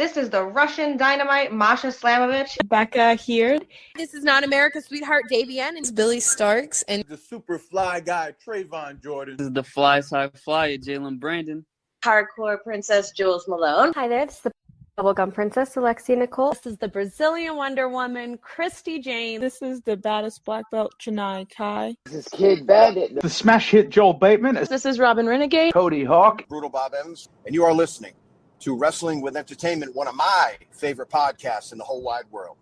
This is the Russian Dynamite, Masha Slamovich. Becca here. This is not America's Sweetheart, Davian. And It's Billy Starks. And the super fly guy, Trayvon Jordan. This is the fly side flyer, Jalen Brandon. Hardcore Princess, Jules Malone. Hi there, this is the Bubblegum Princess, Alexia Nicole. This is the Brazilian Wonder Woman, Christy James. This is the baddest black belt, Janai Kai. This is Kid Bandit. The smash hit Joel Bateman. This is Robin Renegade. Cody Hawk. Brutal Bob Evans. And you are listening to Wrestling with Entertainment, one of my favorite podcasts in the whole wide world.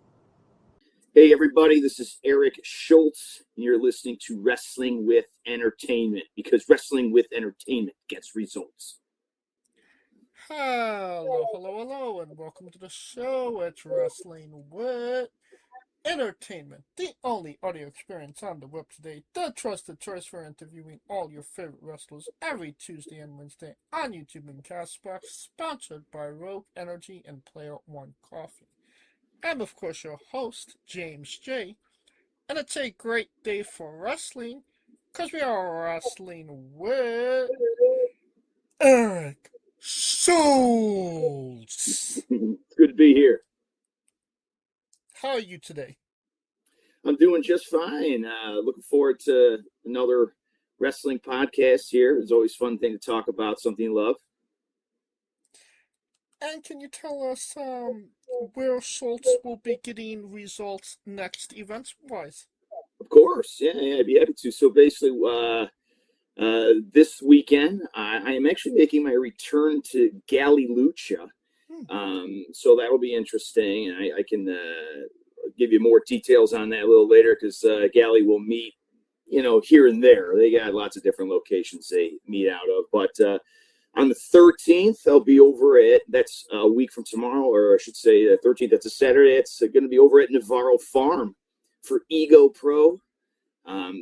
Hey, everybody, this is Eric Schultz, and you're listening to Wrestling with Entertainment, because Wrestling with Entertainment gets results. Hello, and welcome to the show. It's Wrestling with Entertainment, the only audio experience on the web today, the trusted choice for interviewing all your favorite wrestlers every Tuesday and Wednesday on YouTube and Castbox, sponsored by Rogue Energy and Player One Coffee. I'm, of course, your host, James J., and it's a great day for wrestling, because we are wrestling with Eric Schultz. It's good to be here. How are you today? I'm doing just fine. Looking forward to another wrestling podcast here. It's always a fun thing to talk about, something you love. And can you tell us where Schultz will be getting results next, events-wise? Of course, yeah, I'd be happy to. So basically, this weekend, I am actually making my return to Galley Lucha. So that'll be interesting, and I can give you more details on that a little later, because Galley will meet, here and there. They got lots of different locations they meet out of. But on the 13th, I'll be over at, that's a week from tomorrow, or I should say the 13th, that's a Saturday. It's going to be over at Navarro Farm for Ego Pro.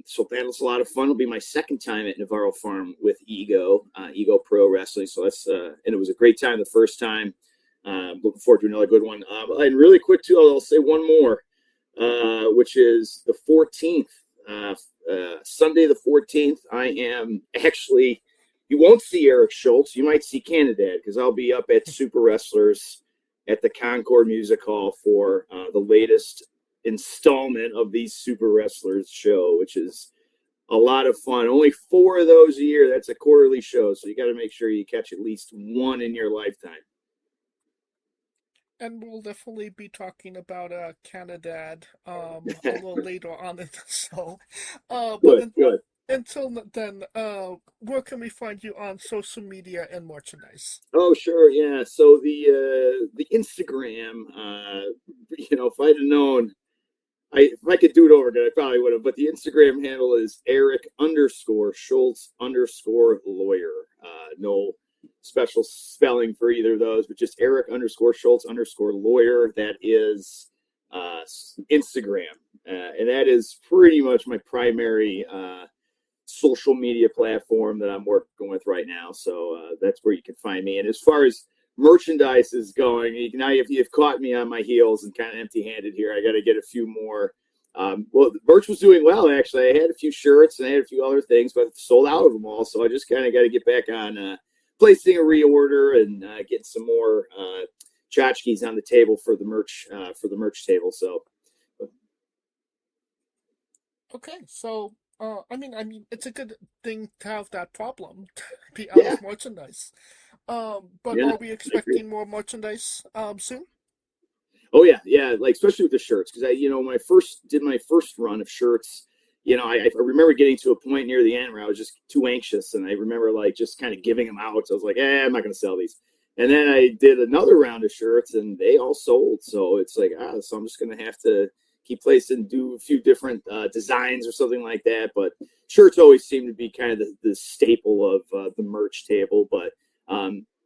So that's a lot of fun. It'll be my second time at Navarro Farm with Ego Pro Wrestling. So that's, and it was a great time the first time. Looking forward to another good one. And really quick too, I'll say one more, which is the 14th, Sunday the 14th. I am actually, you won't see Eric Schultz. You might see Canada, because I'll be up at Super Wrestlers at the Concord Music Hall for the latest installment of the Super Wrestlers show, which is a lot of fun. Only 4 of those a year. That's a quarterly show, so you got to make sure you catch at least one in your lifetime. And we'll definitely be talking about Canadad a little later on in the show. Good. Until then, where can we find you on social media and merchandise? Oh, sure, yeah. So the Instagram, if I'd have known, if I could do it over again, I probably would have. But the Instagram handle is Eric_Schultz_lawyer. No special spelling for either of those, but just Eric_Schultz_lawyer. That is Instagram, and that is pretty much my primary social media platform that I'm working with right now. So that's where you can find me. And as far as merchandise is going, now you've caught me on my heels and kind of empty-handed here. I got to get a few more. Well, the merch was doing well, actually. I had a few shirts and I had a few other things, but I sold out of them all. So I just kind of got to get back on placing a reorder and getting some more tchotchkes on the table for the merch table. So, okay, so I mean, it's a good thing to have that problem, to be out of merchandise. But are we expecting more merchandise soon? Oh yeah, like especially with the shirts, because when I first did my first run of shirts, I remember getting to a point near the end where I was just too anxious, and I remember just kind of giving them out. So I was like, I'm not going to sell these. And then I did another round of shirts, and they all sold. So it's like, so I'm just going to have to keep placing, do a few different designs or something like that. But shirts always seem to be kind of the staple of the merch table. But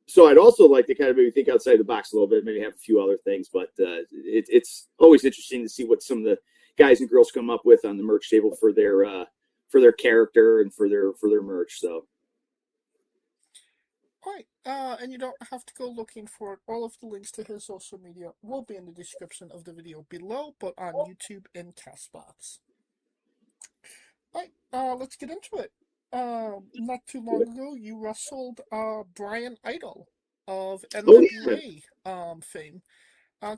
so I'd also like to kind of maybe think outside the box a little bit, maybe have a few other things. But it's always interesting to see what some of the guys and girls come up with on the merch table for their character and for their merch. So. All right, and you don't have to go looking for it. All of the links to his social media will be in the description of the video below, but on YouTube and Castbox. All right, let's get into it. Not too long ago, you wrestled Bryan Idol. of Oh, yeah. NWA fame.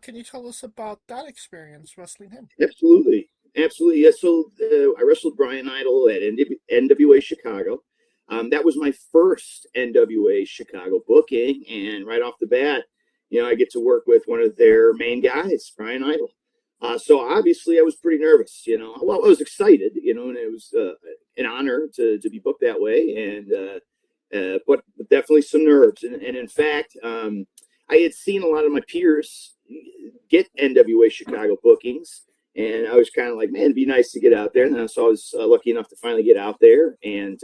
Can you tell us about that experience wrestling him? Absolutely. Absolutely. Yeah. So I wrestled Bryan Idol at NWA Chicago. That was my first NWA Chicago booking. And right off the bat, I get to work with one of their main guys, Bryan Idol. So obviously I was pretty nervous, well, I was excited, and it was an honor to be booked that way. And, but definitely some nerves. And in fact, I had seen a lot of my peers get NWA Chicago bookings. And I was kind of like, man, it'd be nice to get out there. And so I was lucky enough to finally get out there. And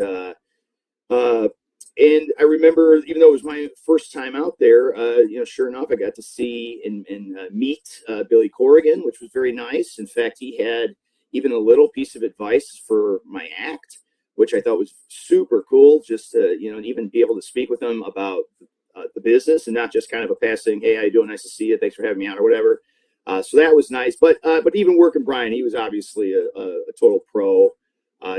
I remember, even though it was my first time out there, sure enough, I got to see and meet Billy Corrigan, which was very nice. In fact, he had even a little piece of advice for my act, which I thought was super cool. Just to, even be able to speak with him about the business and not just kind of a passing, hey, how you doing? Nice to see you. Thanks for having me out or whatever. So that was nice. But even working Bryan, he was obviously a total pro.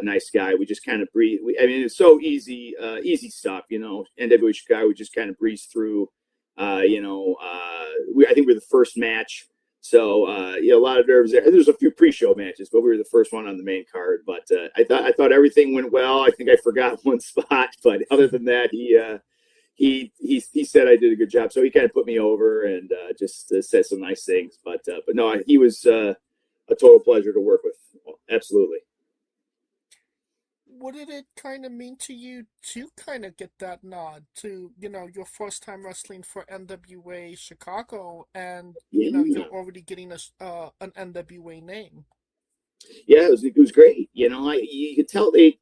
Nice guy. We just kind of breathe. It's so easy, easy stuff, NWA Chicago, we just kind of breeze through, I think we were the first match. So, a lot of nerves there. There's a few pre-show matches, but we were the first one on the main card. But I thought everything went well. I think I forgot one spot, but other than that, he said I did a good job. So he kind of put me over and just said some nice things. But no, he was a total pleasure to work with. Absolutely. What did it kind of mean to you to kind of get that nod to, your first time wrestling for NWA Chicago and, you're already getting an NWA name? Yeah, it was great. You could tell they,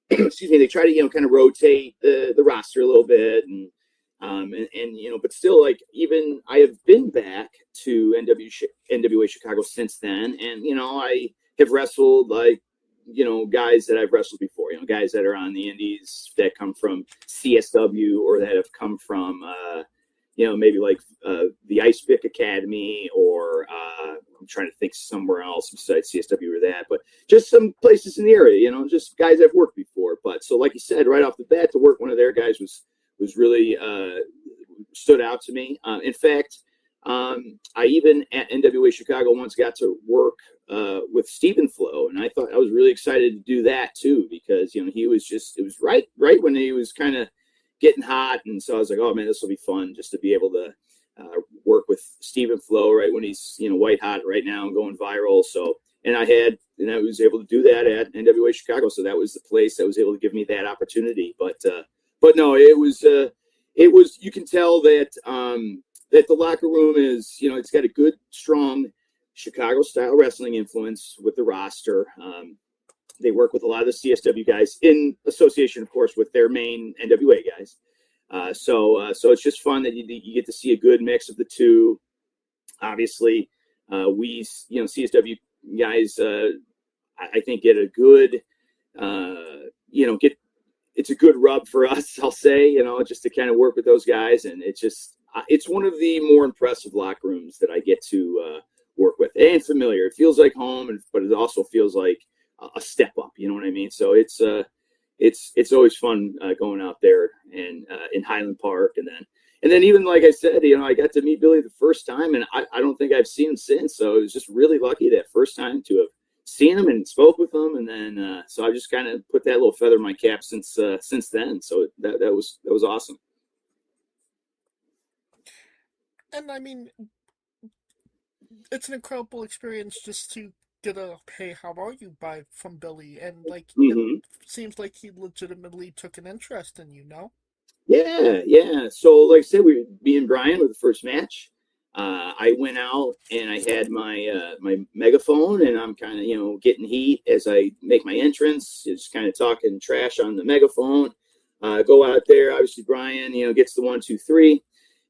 excuse me, they try to, kind of rotate the roster a little bit and but still, like, even I have been back to NWA Chicago since then. And, I have wrestled like, guys that I've wrestled before, guys that are on the indies that come from CSW or that have come from, maybe like the Ice Pick Academy or I'm trying to think somewhere else besides CSW or that, but just some places in the area, just guys I've worked before. But so like you said, right off the bat, to work one of their guys was really stood out to me. In fact, I even at NWA Chicago once got to work with Stephen Flo, and I thought I was really excited to do that too because he was it was right when he was kind of getting hot, and so I was like, oh man, this will be fun just to be able to work with Stephen Flo right when he's white hot right now and going viral. So and I was able to do that at NWA Chicago, so that was the place that was able to give me that opportunity. But no, it was you can tell that that the locker room is it's got a good strong Chicago style wrestling influence with the roster. They work with a lot of the CSW guys in association, of course, with their main NWA guys. So it's just fun that you get to see a good mix of the two. Obviously, we CSW guys, I think get a good, it's a good rub for us. I'll say, just to kind of work with those guys, and it's one of the more impressive locker rooms that I get to work with and familiar. It feels like home, but it also feels like a step up. You know what I mean? So it's always fun going out there and in Highland Park, and then even like I said, I got to meet Billy the first time, and I don't think I've seen him since. So it was just really lucky that first time to have seen him and spoke with him, and then so I just kind of put that little feather in my cap since then. So that was awesome. And I mean, it's an incredible experience just to get a "Hey, how are you?" from Billy, and like it seems like he legitimately took an interest in you, no? Yeah. So like I said, me and Bryan were the first match. I went out and I had my my megaphone, and I'm kind of getting heat as I make my entrance, just kind of talking trash on the megaphone. Go out there, obviously Bryan gets the 1, 2, 3.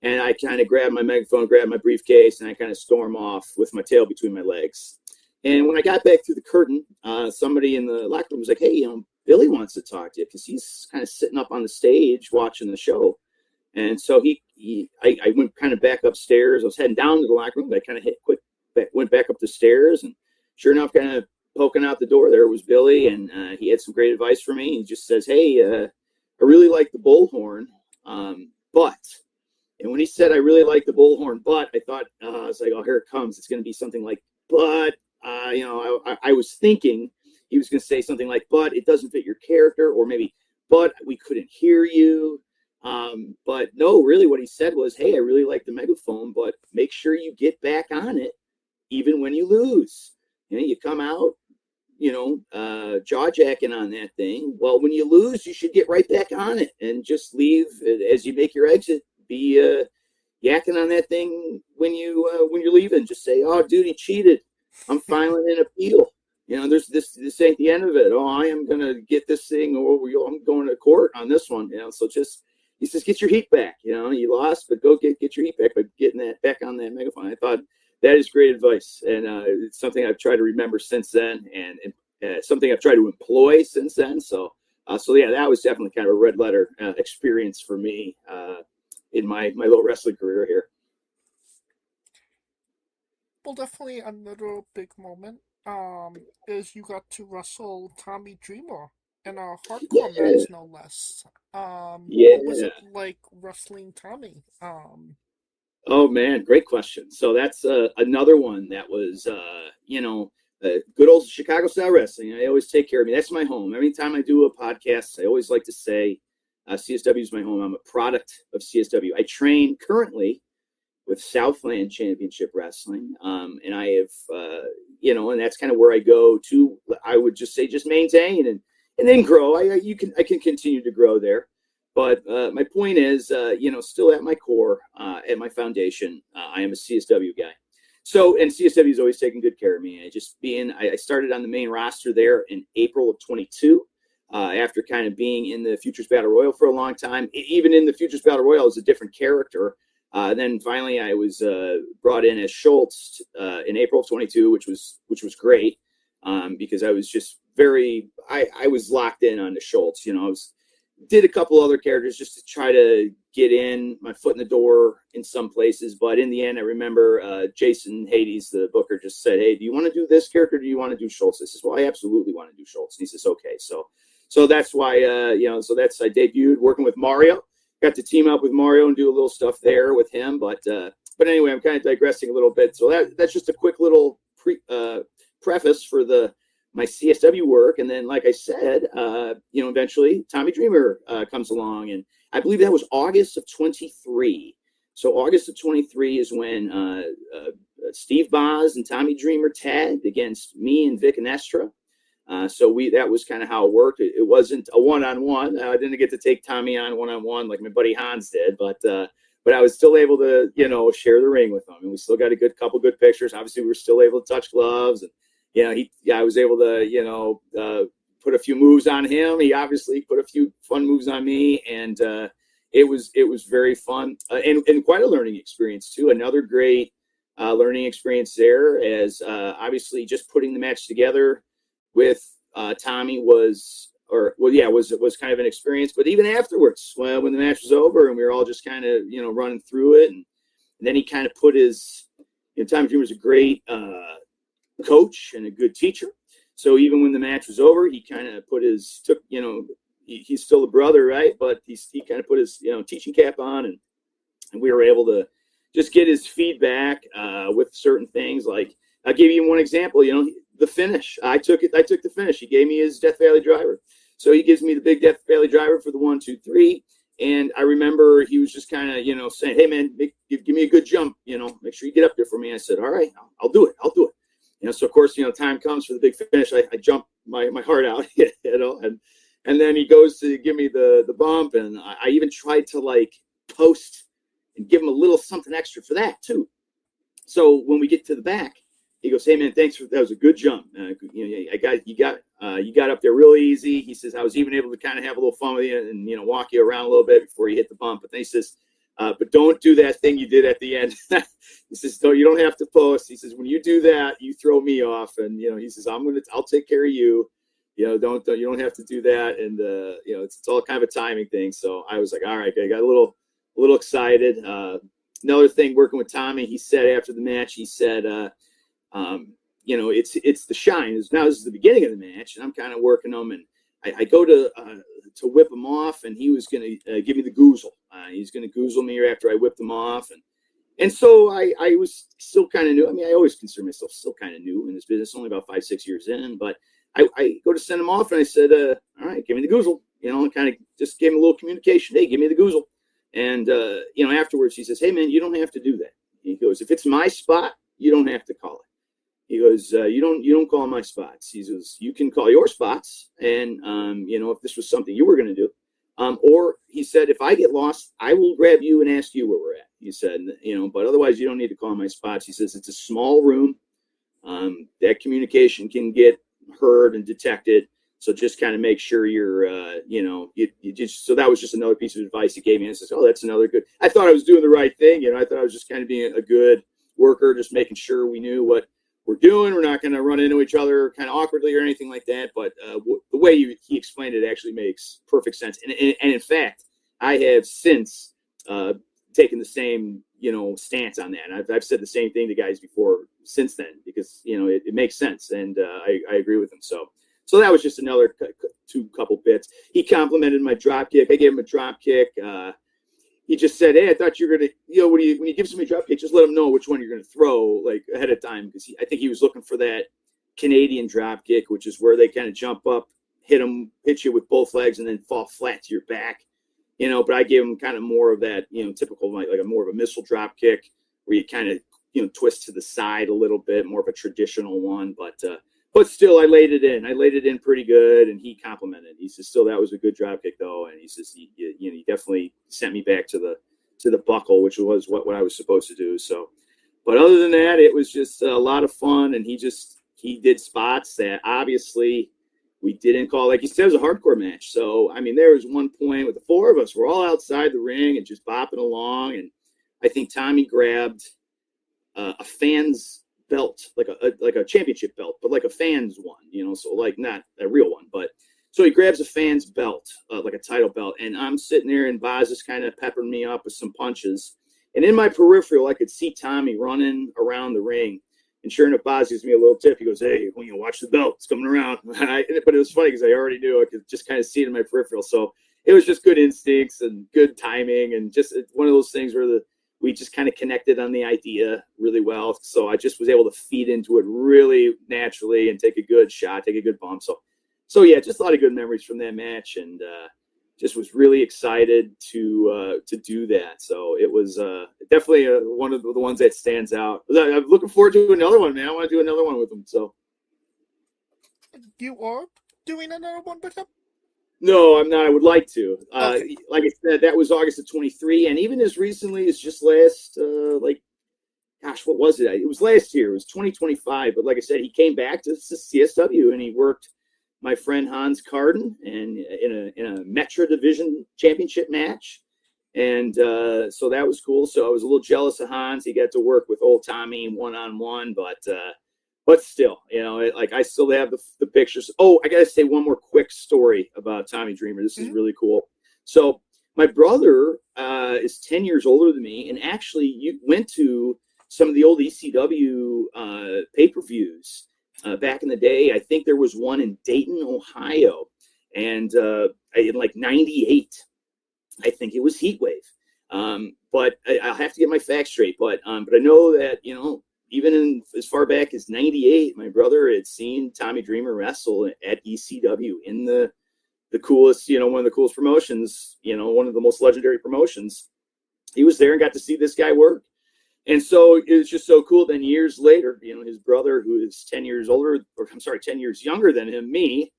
And I kind of grab my megaphone, grab my briefcase, and I kind of storm off with my tail between my legs. And when I got back through the curtain, somebody in the locker room was like, hey, Billy wants to talk to you because he's kind of sitting up on the stage watching the show. And so I went kind of back upstairs. I was heading down to the locker room, but I kind of went back up the stairs. And sure enough, kind of poking out the door there was Billy. And he had some great advice for me. He just says, hey, I really like the bullhorn. but. And when he said, I really like the bullhorn, but, I thought, I was like, oh, here it comes. It's going to be something like, but, I was thinking he was going to say something like, but it doesn't fit your character, or maybe, but we couldn't hear you. But no, really what he said was, hey, I really like the megaphone, but make sure you get back on it even when you lose. You come out, jaw-jacking on that thing. Well, when you lose, you should get right back on it and just leave as you make your exit. Be yakking on that thing when you're leaving. Just say, "Oh, dude, he cheated. I'm filing an appeal. There's this ain't the end of it. Oh, I am gonna get this thing, or I'm going to court on this one. So he says, get your heat back. You lost, but go get your heat back by getting that back on that megaphone. I thought that is great advice, and it's something I've tried to remember since then, and something I've tried to employ since then. So yeah, that was definitely kind of a red letter experience for me. In my little wrestling career here. Well, definitely another big moment is you got to wrestle Tommy Dreamer in a hardcore match, no less. What was it like wrestling Tommy? Oh man, great question. So that's another one that was good old Chicago style wrestling. I always take care of me. That's my home. Every time I do a podcast, I always like to say CSW is my home. I'm a product of CSW. I train currently with Southland Championship Wrestling, and I have, and that's kind of where I go to. I would just say, just maintain and then grow. I can continue to grow there, but my point is, still at my core, at my foundation, I am a CSW guy. So, and CSW has always taken good care of me. I started on the main roster there in April of 22. After kind of being in the Futures Battle Royal for a long time. Even in the Futures Battle Royal, I was a different character. Then finally I was brought in as Schultz in April of 22, which was great because I was just I was locked in on the Schultz. Did a couple other characters just to try to get in my foot in the door in some places. But in the end, I remember Jason Hades, the booker, just said, hey, do you want to do this character? Or do you want to do Schultz? I says, well, I absolutely want to do Schultz. And he says, okay. So that's why, I debuted working with Mario. Got to team up with Mario and do a little stuff there with him. But anyway, I'm kind of digressing a little bit. So that's just a quick little preface for my CSW work. And then, like I said, eventually Tommy Dreamer comes along. And I believe that was August of 23. So August of 23 is when Steve Boz and Tommy Dreamer tagged against me and Vic and Estra. That was kind of how it worked. It wasn't a one-on-one. I didn't get to take Tommy on one-on-one like my buddy Hans did, but I was still able to, share the ring with him, and we still got a couple good pictures. Obviously, we were still able to touch gloves, and I was able to, put a few moves on him. He obviously put a few fun moves on me, and it was very fun and quite a learning experience too. Another great learning experience there, as obviously just putting the match together with Tommy was kind of an experience. But even afterwards, when the match was over and we were all just kind of, running through it, and then he kind of put his, Tommy Dreamer was a great coach and a good teacher. So even when the match was over, he kind of he's still a brother, right? But he kind of put his, teaching cap on, and we were able to just get his feedback with certain things. Like, I'll give you one example, the finish. I took the finish. He gave me his Death Valley driver. So he gives me the big Death Valley driver for the 1, 2, 3. And I remember he was just kind of, saying, hey man, give me a good jump, make sure you get up there for me. I said, all right, I'll do it. So of course, time comes for the big finish. I jump my heart out, and then he goes to give me the bump. And I even tried to post and give him a little something extra for that too. So when we get to the back, he goes, hey man, thanks that was a good jump. You got up there real easy. He says, I was even able to kind of have a little fun with you and, walk you around a little bit before you hit the bump. But then he says, but don't do that thing you did at the end. He says, no, you don't have to post. He says, when you do that, you throw me off. And, he says, I'll take care of you. You don't have to do that. And, it's all kind of a timing thing. So I was like, all right, I got a little excited. Another thing working with Tommy, he said after the match, he said, it's the shine. Now this is the beginning of the match, and I'm kind of working them, and I go to whip him off, and he was going to give me the goozle. He's going to goozle me after I whipped him off. And so I was still kind of new. I mean, I always consider myself still kind of new in this business, only about 5-6 years in. But I go to send him off, and I said, all right, give me the goozle. And kind of just gave him a little communication. Hey, give me the goozle. And, afterwards he says, hey, man, you don't have to do that. He goes, if it's my spot, you don't have to call it. He goes, you don't call my spots. He says, you can call your spots. And, if this was something you were going to do. Or he said, if I get lost, I will grab you and ask you where we're at. He said, but otherwise you don't need to call my spots. He says, it's a small room. That communication can get heard and detected. So just kind of make sure you're, you just, so that was just another piece of advice he gave me. And I says, oh, that's another good, I thought I was doing the right thing. I thought I was just kind of being a good worker, just making sure we knew what we're doing. We're not going to run into each other kind of awkwardly or anything like that. But the way he explained it actually makes perfect sense. And in fact, I have since taken the same, stance on that. And I've said the same thing to guys before since then, because, it makes sense. And I agree with him. So that was just another couple bits. He complimented my drop kick. I gave him a drop kick. He just said, hey, I thought you were going to, when you give somebody a drop kick, just let them know which one you're going to throw ahead of time. Because I think he was looking for that Canadian drop kick, which is where they kind of jump up, hit you with both legs and then fall flat to your back. But I gave him kind of more of that, typical, like a more of a missile drop kick where you kind of, twist to the side a little bit, more of a traditional one. But still, I laid it in. I laid it in pretty good, and he complimented. He says, "Still, that was a good drop kick, though." And he says, "He definitely sent me back to the buckle, which was what I was supposed to do." So, but other than that, it was just a lot of fun. And he did spots that obviously we didn't call. Like he said, it was a hardcore match. So I mean, there was one point with the four of us. We're all outside the ring and just bopping along. And I think Tommy grabbed a fan's belt, like a championship belt, but like a fan's one, so like not a real one. But so he grabs a fan's belt, like a title belt, and I'm sitting there, and Boz is kind of peppering me up with some punches, and in my peripheral I could see Tommy running around the ring, and sure enough, Boz gives me a little tip. He goes, hey, watch the belt, it's coming around. But it was funny because I already knew. I could just kind of see it in my peripheral. So it was just good instincts and good timing, and just one of those things where we just kind of connected on the idea really well. So I just was able to feed into it really naturally and take a good shot, take a good bump. So yeah, just a lot of good memories from that match, and just was really excited to do that. So it was definitely one of the ones that stands out. I'm looking forward to another one, man. I want to do another one with him. So you are doing another one with him? No, I'm not. I would like to. Okay. Like I said, that was August of 23, and even as recently as just last, what was it? It was last year. It was 2025. But like I said, he came back to CSW and he worked my friend Hans Carden and in a Metro Division Championship match, and so that was cool. So I was a little jealous of Hans. He got to work with old Tommy one-on-one, but still, I still have the pictures. Oh, I got to say one more quick story about Tommy Dreamer. This is really cool. So my brother is 10 years older than me, and actually went to some of the old ECW pay-per-views back in the day. I think there was one in Dayton, Ohio, and in like 98, I think it was Heatwave. But I'll have to get my facts straight. But I know that, even as far back as 98, my brother had seen Tommy Dreamer wrestle at ECW in the coolest, one of the coolest promotions, one of the most legendary promotions. He was there and got to see this guy work. And so it was just so cool. Then years later, his brother, who is 10 years younger than him, me,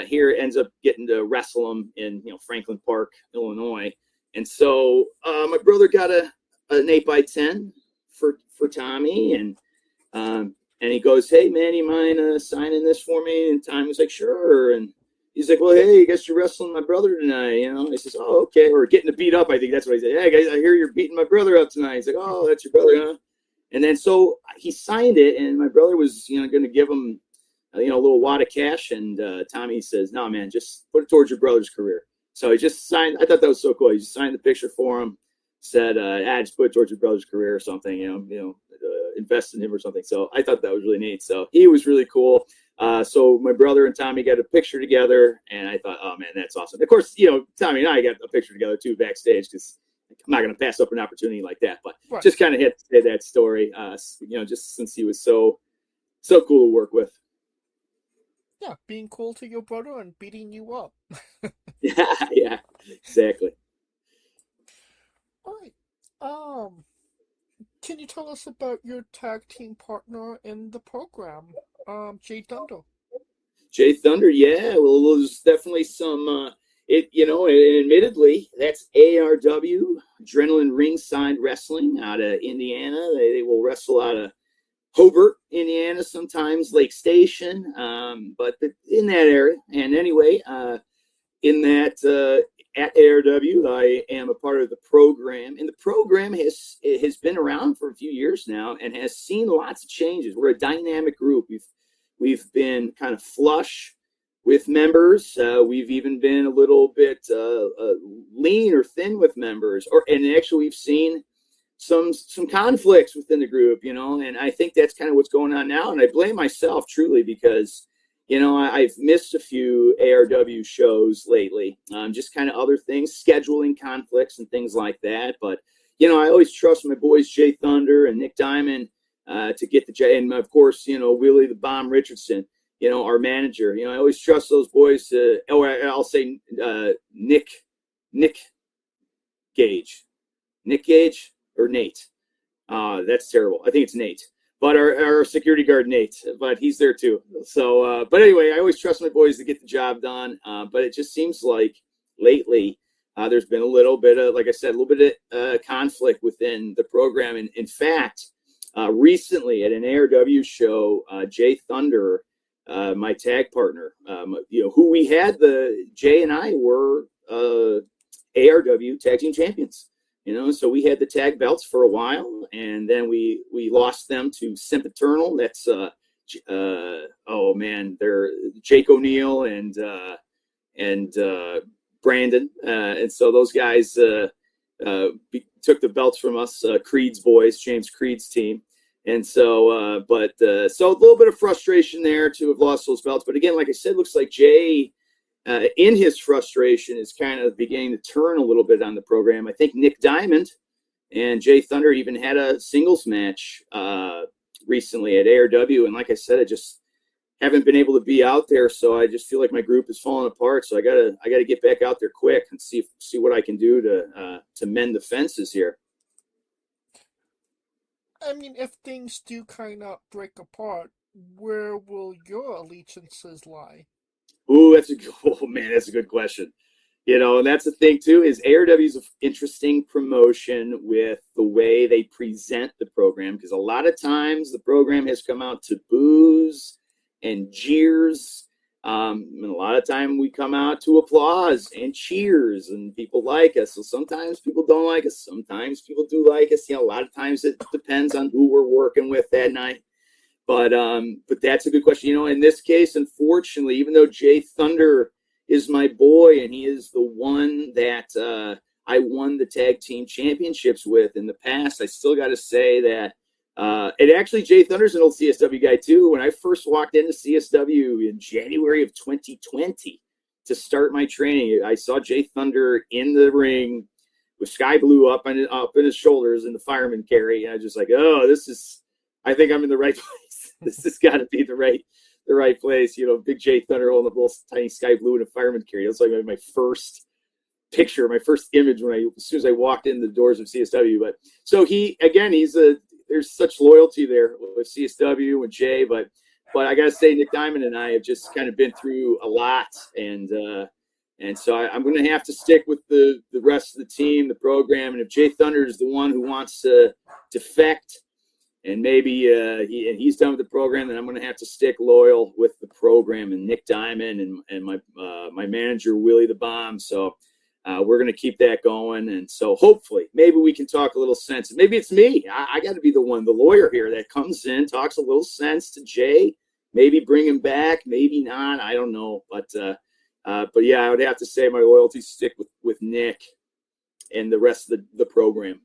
here ends up getting to wrestle him in, Franklin Park, Illinois. And so my brother got an 8x10 for Tommy, and he goes, hey man, you mind signing this for me? And Tommy was like, sure. And he's like, well, hey, I guess you're wrestling my brother tonight, He says, oh, okay. Or getting beat up, I think that's what he said. Hey guys, I hear you're beating my brother up tonight. He's like, oh, that's your brother, huh? And then so he signed it, and my brother was going to give him a little wad of cash, and Tommy says, no man, just put it towards your brother's career. So he just signed. I thought that was so cool. He just signed the picture for him, said, just put it towards your brother's career or something, invest in him or something. So I thought that was really neat. So he was really cool. So my brother and Tommy got a picture together, and I thought, oh man, that's awesome. Of course, Tommy and I got a picture together too backstage, because not going to pass up an opportunity like that. But Right. just kind of had to say that story, just since he was so cool to work with. Yeah, being cool to your brother and beating you up. Yeah, exactly. All right. Can you tell us about your tag team partner in the program, Jay Thunder? Jay Thunder, yeah. Well, there's definitely some. And admittedly, that's ARW, Adrenaline Ringside Wrestling, out of Indiana. They will wrestle out of Hobart, Indiana, sometimes Lake Station, but in that area. And anyway, in that at ARW, I am a part of the program, and the program has been around for a few years now and has seen lots of changes. We're a dynamic group. We've been kind of flush with members. We've even been a little bit lean or thin with members, and actually we've seen some conflicts within the group, and I think that's kind of what's going on now. And I blame myself truly because, I've missed a few ARW shows lately, just kind of other things, scheduling conflicts and things like that. But, I always trust my boys, Jay Thunder and Nick Diamond, to get the J, and of course, Willie the Bomb Richardson, our manager. I always trust those boys to, I'll say Nick Gage or Nate. That's terrible. I think it's Nate. But our security guard, Nate, but he's there too. So, but anyway, I always trust my boys to get the job done. But it just seems like lately there's been a little bit of, like I said, a little bit of conflict within the program. And in fact, recently at an ARW show, Jay Thunder, my tag partner, who we had, Jay and I were ARW tag team champions. So we had the tag belts for a while, and then we lost them to Sempiternal. That's they're Jake O'Neill and Brandon, and so those guys took the belts from us, Creed's boys, James Creed's team, and so so a little bit of frustration there to have lost those belts. But again, like I said, looks like Jay, in his frustration, is kind of beginning to turn a little bit on the program. I think Nick Diamond and Jay Thunder even had a singles match recently at ARW. And like I said, I just haven't been able to be out there. So I just feel like my group is falling apart. So I gotta get back out there quick and see what I can do to mend the fences here. I mean, if things do kind of break apart, where will your allegiances lie? Ooh, that's a good question. And that's the thing too, is ARW is an interesting promotion with the way they present the program, because a lot of times the program has come out to boos and jeers. And a lot of time we come out to applause and cheers, and people like us. So sometimes people don't like us. Sometimes people do like us. A lot of times it depends on who we're working with that night. But that's a good question. In this case, unfortunately, even though Jay Thunder is my boy and he is the one that I won the tag team championships with in the past, I still got to say that and actually Jay Thunder's an old CSW guy too. When I first walked into CSW in January of 2020 to start my training, I saw Jay Thunder in the ring with sky blue up in his shoulders and the fireman carry, and I was just like, I think I'm in the right place. This has got to be the right place. Big Jay Thunder holding a little tiny sky blue and a fireman carry. That's like my first picture, my first image as soon as I walked in the doors of CSW. But so there's such loyalty there with CSW and Jay, but I got to say, Nick Diamond and I have just kind of been through a lot, and so I'm going to have to stick with the rest of the team, the program. And if Jay Thunder is the one who wants to defect, and maybe he's done with the program, then I'm going to have to stick loyal with the program and Nick Diamond and my manager, Willie the Bomb. So we're going to keep that going. And so hopefully maybe we can talk a little sense. Maybe it's me. I got to be the lawyer here that comes in, talks a little sense to Jay, maybe bring him back, maybe not. I don't know. But yeah, I would have to say my loyalty stick with Nick and the rest of the program.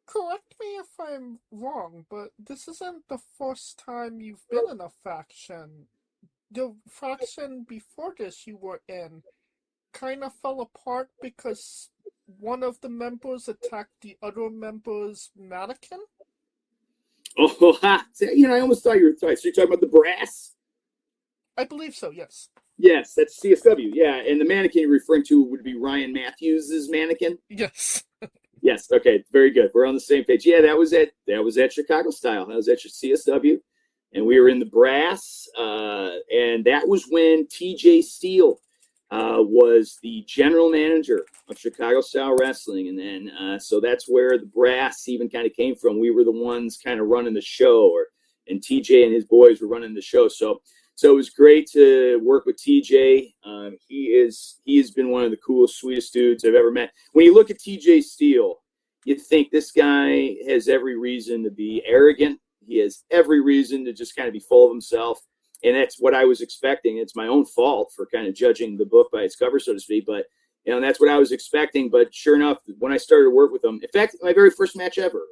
Correct me if I'm wrong, but this isn't the first time you've been in a faction. The faction before this you were in kind of fell apart because one of the members attacked the other member's mannequin? Oh, I almost thought you were talking. So you're talking about the brass? I believe so, yes. Yes, that's CSW. Yeah, and the mannequin you're referring to would be Ryan Matthews' mannequin. Yes. Yes. Okay. Very good. We're on the same page. Yeah, that was at Chicago Style. That was at CSW, and we were in the brass. And that was when TJ Steele was the general manager of Chicago Style Wrestling, and then so that's where the brass even kind of came from. We were the ones kind of running the show, and TJ and his boys were running the show. So it was great to work with TJ. He has been one of the coolest, sweetest dudes I've ever met. When you look at TJ Steele, you think this guy has every reason to be arrogant. He has every reason to just kind of be full of himself. And that's what I was expecting. It's my own fault for kind of judging the book by its cover, so to speak. But, that's what I was expecting. But sure enough, when I started to work with him, in fact, my very first match ever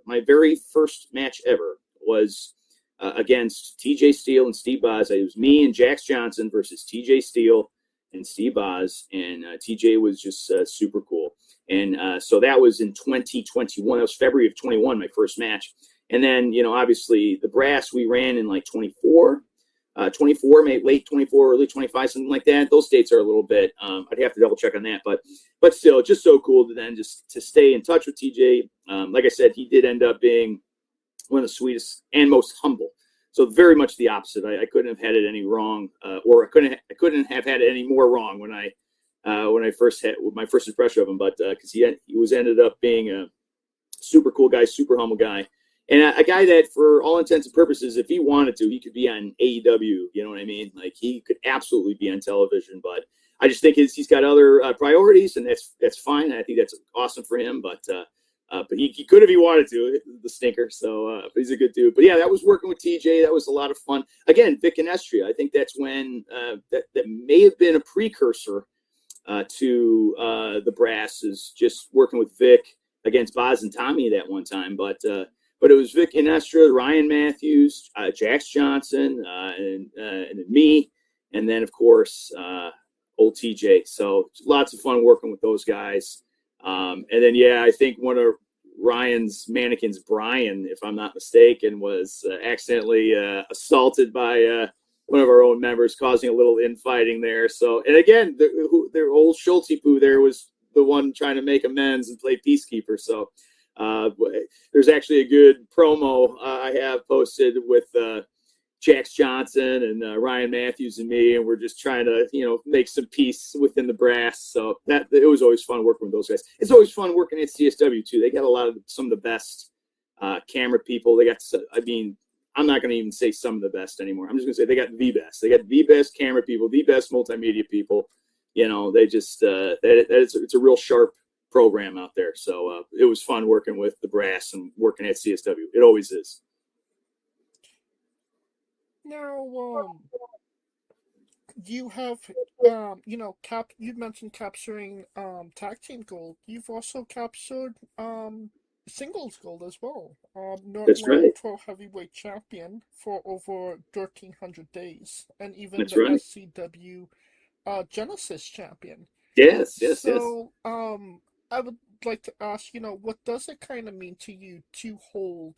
was against TJ Steele and Steve Boz. It was me and Jax Johnson versus TJ Steele and Steve Boz. And TJ was just super cool. And so that was in 2021. That was February of 21, my first match. And then, obviously the brass we ran in like 24, maybe late 24, early 25, something like that. Those dates are a little bit, I'd have to double check on that, but still just so cool to then just to stay in touch with TJ. Like I said, he did end up being one of the sweetest and most humble. So very much the opposite. I couldn't have had it any wrong, or I couldn't have had it any more wrong when I first had my first impression of him, but because he ended up being a super cool guy, super humble guy. And a guy that, for all intents and purposes, if he wanted to, he could be on AEW. You know what I mean? Like, he could absolutely be on television. But I just think he's got other priorities, and that's fine. I think that's awesome for him. But he could if he wanted to, the stinker. So but he's a good dude. But yeah, that was working with TJ. That was a lot of fun. Again, Vic and Estria. I think that's when that may have been a precursor to the brass, is just working with Vic against Boz and Tommy that one time. But it was Vic and Estra, Ryan Matthews, Jax Johnson, and me, and then, of course, old TJ. So lots of fun working with those guys. And then, I think one of Ryan's mannequins, Bryan, if I'm not mistaken, was accidentally assaulted by one of our own members, causing a little infighting there. So, and again, their old Schultz poo there was the one trying to make amends and play peacekeeper. So, there's actually a good promo I have posted with Jax Johnson and Ryan Matthews and me, and we're just trying to make some peace within the brass. So that it was always fun working with those guys. It's always fun working at CSW too. They got some of the best camera people. They got, I'm not going to even say some of the best anymore. I'm just going to say they got the best. They got the best camera people, the best multimedia people. They just it's a real sharp program out there. So it was fun working with the brass and working at CSW. It always is. Now, you have, you mentioned capturing tag team gold. You've also captured singles gold as well. That's right. Pro heavyweight champion for over 1,300 days, and even That's the right. SCW Genesis champion. Yes. So, I would like to ask, what does it kind of mean to you to hold,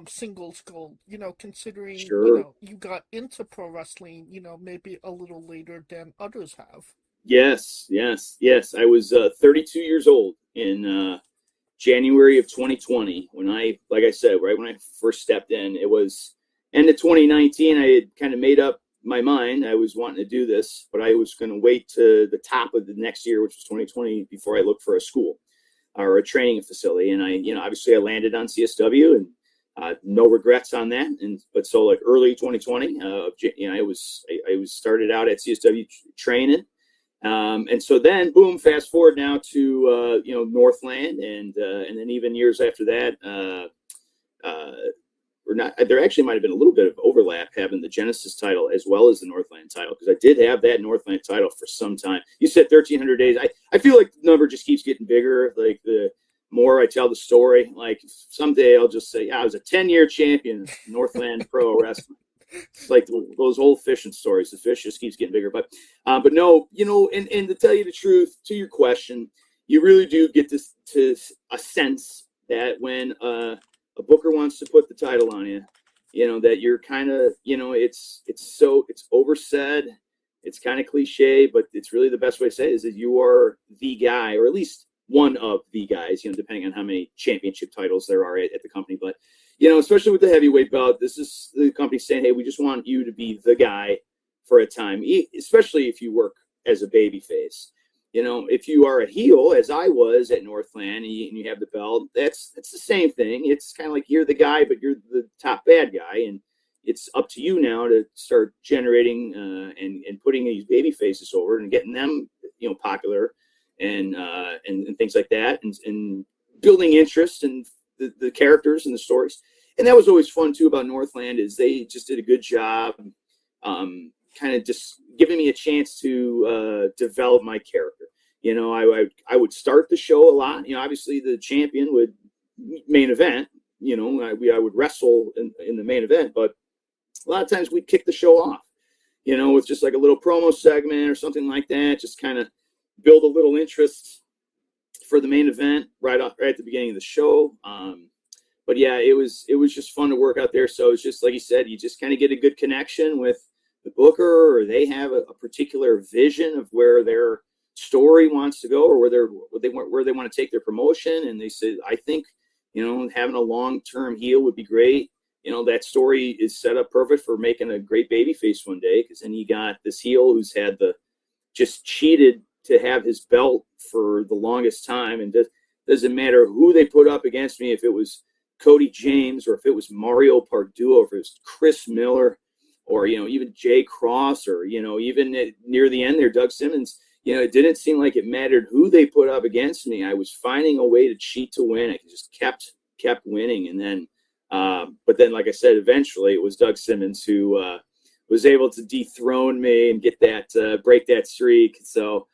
singles gold, considering, Sure. you got into pro wrestling, maybe a little later than others have. Yes. I was 32 years old in January of 2020 when like I said, right when I first stepped in. It was end of 2019. I had kind of made up my mind. I was wanting to do this, but I was going to wait to the top of the next year, which was 2020, before I looked for a school or a training facility. And I, obviously I landed on CSW, and no regrets on that. But so like early 2020, I was started out at CSW training. And so then boom, fast forward now to, Northland. And then even years after that, or not, there actually might have been a little bit of overlap having the Genesis title as well as the Northland title, because I did have that Northland title for some time. You said 1,300 days. I feel like the number just keeps getting bigger. Like the more I tell the story, like someday I'll just say, I was a 10-year champion of Northland Pro Wrestling. It's like those old fishing stories. The fish just keeps getting bigger. But no, and to tell you the truth, to your question, you really do get this to a sense that when a booker wants to put the title on you, that you're kind of, it's oversaid. It's kind of cliche, but it's really the best way to say it is that you are the guy, or at least one of the guys, depending on how many championship titles there are at the company. But, especially with the heavyweight belt, this is the company saying, hey, we just want you to be the guy for a time, especially if you work as a babyface. If you are a heel, as I was at Northland, and you have the belt, that's the same thing. It's kind of like you're the guy, but you're the top bad guy. And it's up to you now to start generating and putting these baby faces over and getting them, popular and things like that, and building interest in the characters and the stories. And that was always fun too about Northland, is they just did a good job, kind of just giving me a chance to develop my character. I would start the show a lot. Obviously the champion would main event. I would wrestle in the main event, but a lot of times we'd kick the show off, with just like a little promo segment or something like that, just kind of build a little interest for the main event right at the beginning of the show. But yeah, it was just fun to work out there. So it's just like you said, you just kind of get a good connection with the booker, or they have a particular vision of where their story wants to go, or where they want to take their promotion. And they said, I think, having a long-term heel would be great. That story is set up perfect for making a great babyface one day, because then you got this heel who's had just cheated to have his belt for the longest time. And doesn't matter who they put up against me, if it was Cody James, or if it was Mario Pardue, or if it was Chris Miller, or, even Jay Cross, or, even near the end there, Doug Simmons, it didn't seem like it mattered who they put up against me. I was finding a way to cheat to win. I just kept winning. And then, but then, like I said, eventually it was Doug Simmons who was able to dethrone me and get that, break that streak. So,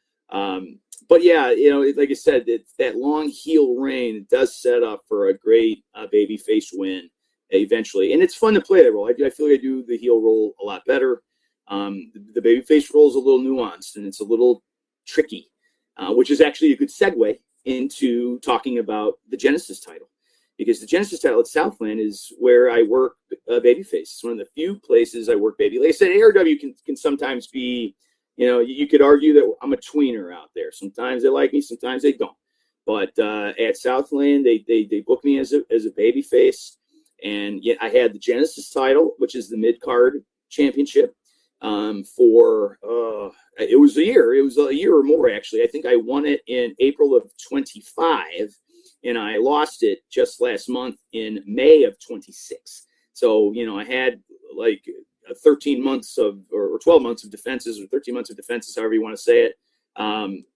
but yeah, like I said, that long heel reign, it does set up for a great babyface win eventually. And it's fun to play that role. I feel like I do the heel role a lot better. The babyface role is a little nuanced and it's a little tricky, which is actually a good segue into talking about the Genesis title. Because the Genesis title at Southland is where I work babyface. It's one of the few places I work baby. Like I said, ARW can sometimes be, you could argue that I'm a tweener out there. Sometimes they like me, sometimes they don't. But at Southland, they book me as a babyface. And yet I had the Genesis title, which is the mid-card championship, for it was a year or more, actually. I think I won it in April of 25. And I lost it just last month in May of 26. So, I had like 13 months or 12 months of defenses, or 13 months of defenses, however you want to say it.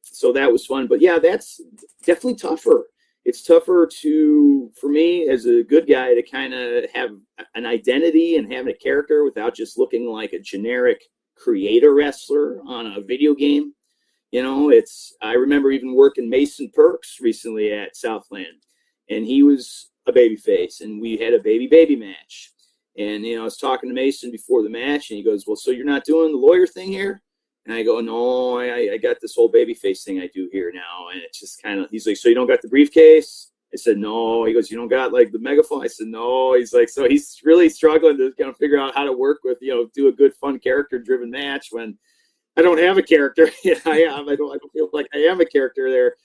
So that was fun. But yeah, that's definitely tougher. It's tougher for me as a good guy to kind of have an identity and have a character without just looking like a generic creator wrestler on a video game. I remember even working Mason Perks recently at Southland, and he was a babyface, and we had a baby match. And, I was talking to Mason before the match, and he goes, well, so you're not doing the lawyer thing here? And I go, no, I got this whole babyface thing I do here now. And it's just kind of, he's like, so you don't got the briefcase? I said, no. He goes, you don't got like the megaphone? I said, no. He's like, so he's really struggling to kind of figure out how to work with, do a good, fun, character-driven match when I don't have a character. I don't feel like I am a character there.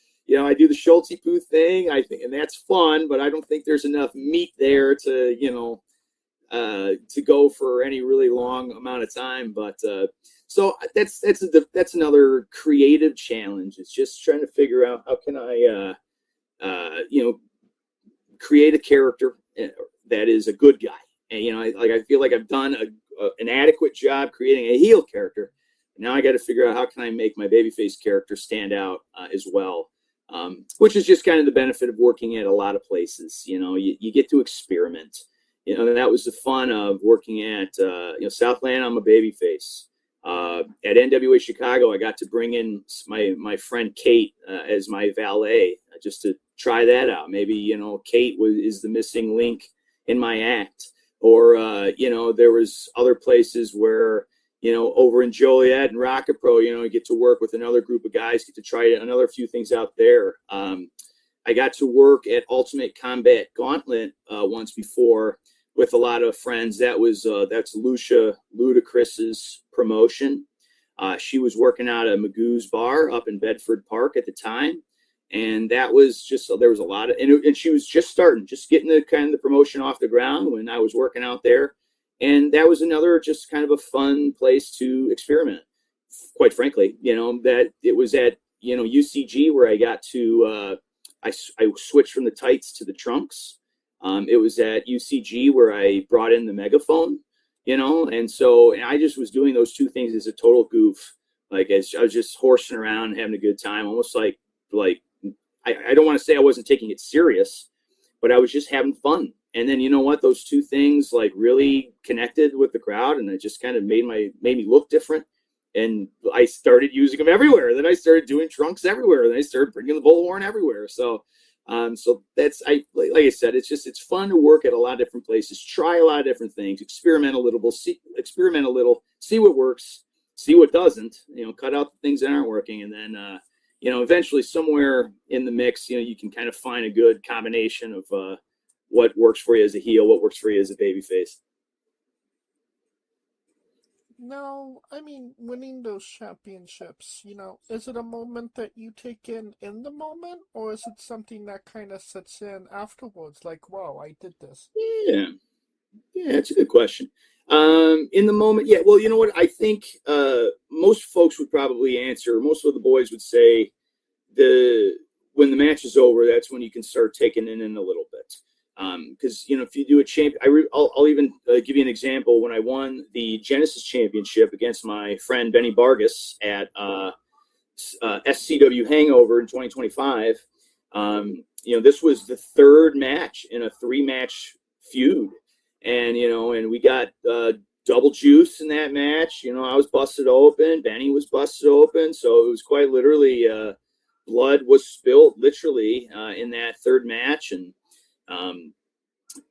I do the Schultz poo thing, I think, and that's fun, but I don't think there's enough meat there to, to go for any really long amount of time. But so that's another creative challenge. It's just trying to figure out how can I, create a character that is a good guy. And, I feel like I've done an adequate job creating a heel character. Now I got to figure out how can I make my babyface character stand out as well, which is just kind of the benefit of working at a lot of places. You get to experiment. And that was the fun of working at Southland. I'm a babyface. At NWA Chicago, I got to bring in my friend Kate as my valet just to try that out. Maybe Kate is the missing link in my act. or there was other places where over in Joliet and Rocket Pro, you get to work with another group of guys, get to try another few things out there. I got to work at Ultimate Combat Gauntlet once before with a lot of friends. That's Lucia Ludacris's promotion. She was working out at Magoo's Bar up in Bedford Park at the time. And that was just, there was a lot of, and she was just getting the promotion off the ground when I was working out there. And that was another just kind of a fun place to experiment, quite frankly, that it was at, UCG where I got to, I switched from the tights to the trunks. It was at UCG where I brought in the megaphone, and so I just was doing those two things as a total goof. Like, as I was just horsing around and having a good time, almost like I don't want to say I wasn't taking it serious, but I was just having fun. And then, those two things like really connected with the crowd, and it just kind of made me look different. And I started using them everywhere. Then I started doing trunks everywhere. Then I started bringing the bullhorn everywhere. So that's, like I said, it's fun to work at a lot of different places, try a lot of different things, experiment a little, see what works, see what doesn't, cut out the things that aren't working. And then, eventually somewhere in the mix, you can kind of find a good combination of what works for you as a heel, what works for you as a babyface. Now, I mean, winning those championships, is it a moment that you take in the moment, or is it something that kind of sets in afterwards? Like, wow, I did this. Yeah, that's a good question. In the moment, yeah. Well, you know what? I think most folks would probably answer. Most of the boys would say when the match is over, that's when you can start taking it in a little bit. Because if you do a I'll even give you an example. When I won the Genesis Championship against my friend Benny Vargas at SCW Hangover in 2025, this was the third match in a 3-match feud, and and we got double juice in that match. I was busted open, Benny was busted open, so it was quite literally blood was spilled literally in that third match. And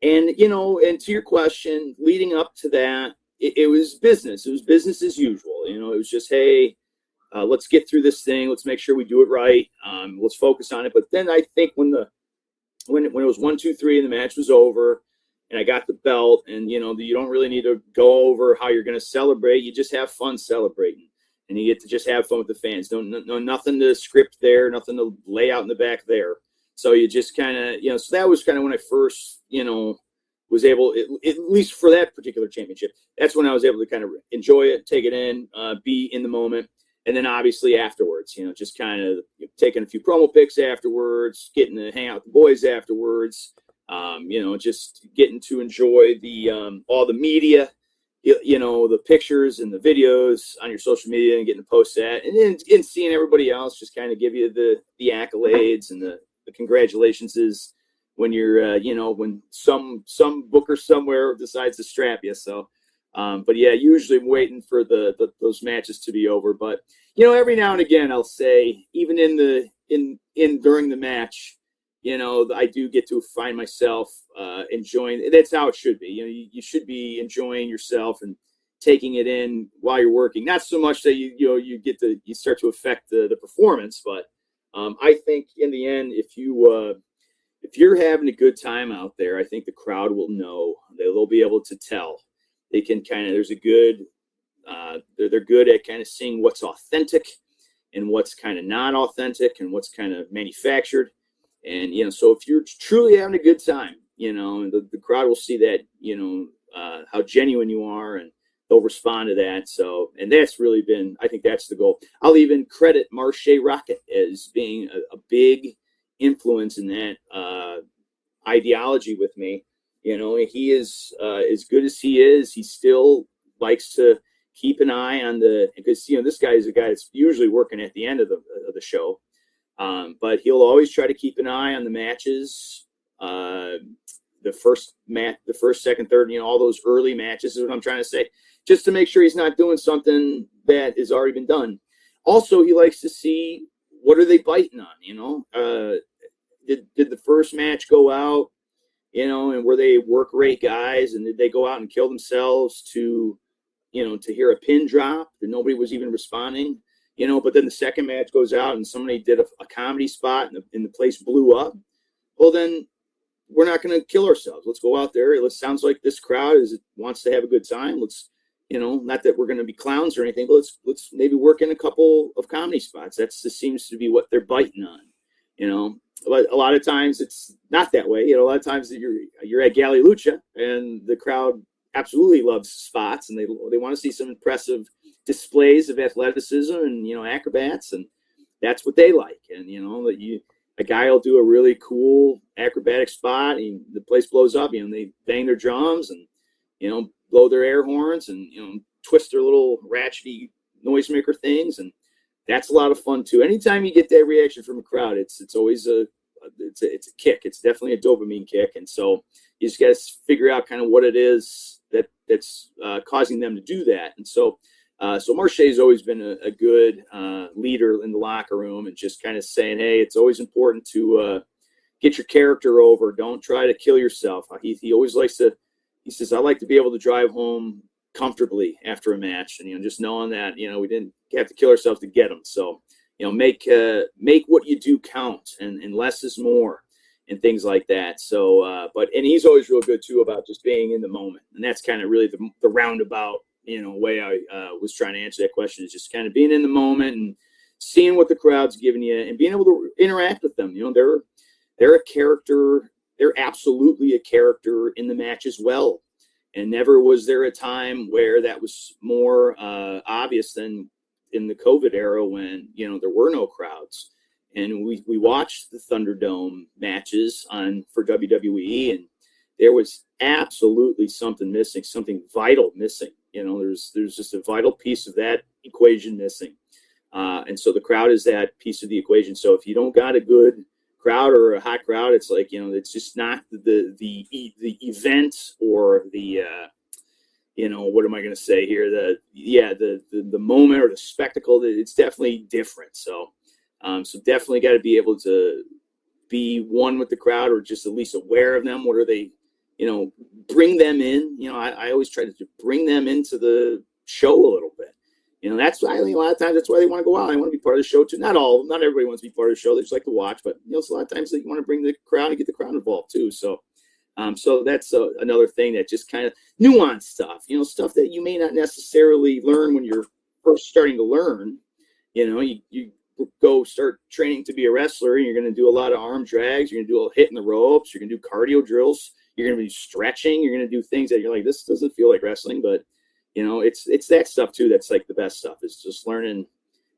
to your question, leading up to that, it was business. It was business as usual. It was just, hey, let's get through this thing. Let's make sure we do it right. Let's focus on it. But then I think when it was 1, 2, 3 and the match was over, and I got the belt, and you don't really need to go over how you're going to celebrate. You just have fun celebrating, and you get to just have fun with the fans. No, nothing to script there, nothing to lay out in the back there. So you just kind of, so that was kind of when I first, was able, at least for that particular championship, that's when I was able to kind of enjoy it, take it in, be in the moment. And then obviously afterwards, just kind of taking a few promo pics afterwards, getting to hang out with the boys afterwards, just getting to enjoy the all the media, the pictures and the videos on your social media and getting to post that. And then seeing everybody else just kind of give you the accolades and the congratulations is when you're, when some booker somewhere decides to strap you. So, but yeah, usually I'm waiting for those matches to be over. But, every now and again, I'll say, even during the match, I do get to find myself enjoying. That's how it should be. You should be enjoying yourself and taking it in while you're working. Not so much that you start to affect the performance, but I think in the end, if you're having a good time out there, I think the crowd will know. They'll be able to tell. They can there's a good, they're good at kind of seeing what's authentic and what's kind of not authentic and what's kind of manufactured. And, so if you're truly having a good time, the crowd will see that, how genuine you are, and they'll respond to that. So, and that's really been, I think that's the goal. I'll even credit Marche Rocket as being a big influence in that ideology with me. He is as good as he is. He still likes to keep an eye on because, this guy is a guy that's usually working at the end of the show. But he'll always try to keep an eye on the matches, the first, second, third, all those early matches is what I'm trying to say, just to make sure he's not doing something that has already been done. Also, he likes to see what are they biting on, did the first match go out, and were they work rate guys, and did they go out and kill themselves to hear a pin drop that nobody was even responding, but then the second match goes out and somebody did a comedy spot and the place blew up. Well, then we're not going to kill ourselves. Let's go out there. It sounds like this crowd wants to have a good time. Let's, not that we're going to be clowns or anything, but let's maybe work in a couple of comedy spots. That just seems to be what they're biting on, But a lot of times it's not that way. A lot of times you're at Galley Lucha and the crowd absolutely loves spots, and they want to see some impressive displays of athleticism and acrobats, and that's what they like. And a guy will do a really cool acrobatic spot, and the place blows up. They bang their drums and blow their air horns and twist their little ratchety noisemaker things, and that's a lot of fun too. Anytime you get that reaction from a crowd, it's always a kick. It's definitely a dopamine kick, and so you just got to figure out kind of what it is that's causing them to do that. And so Marche's always been a good leader in the locker room, and just kind of saying, hey, it's always important to get your character over. Don't try to kill yourself. He always likes to. He says, I like to be able to drive home comfortably after a match, and just knowing that we didn't have to kill ourselves to get them. So make what you do count, and less is more, and things like that. So and he's always real good too about just being in the moment, and that's kind of really the roundabout way I was trying to answer that question, is just kind of being in the moment and seeing what the crowd's giving you and being able to interact with them. They're a character. They're absolutely a character in the match as well. And never was there a time where that was more obvious than in the COVID era when, there were no crowds. And we watched the Thunderdome matches for WWE, and there was absolutely something missing, something vital missing. There's just a vital piece of that equation missing. And so the crowd is that piece of the equation. So if you don't got a good crowd or a hot crowd, it's like it's just not the event or the what am I going to say here, the moment or the spectacle. It's definitely different. So definitely got to be able to be one with the crowd, or just at least aware of them. What are they, bring them in. I always try to bring them into the show a little bit. That's why a lot of times that's why they want to go out. They want to be part of the show too. Not everybody wants to be part of the show. They just like to watch, but so a lot of times they want to bring the crowd and get the crowd involved too. So, so that's another thing that just kind of nuanced stuff. Stuff that you may not necessarily learn when you're first starting to learn. You go start training to be a wrestler, and you're going to do a lot of arm drags. You're going to do a hit in the ropes. You're going to do cardio drills. You're going to be stretching. You're going to do things that you're like, this doesn't feel like wrestling, but it's that stuff too that's like the best stuff. Is just learning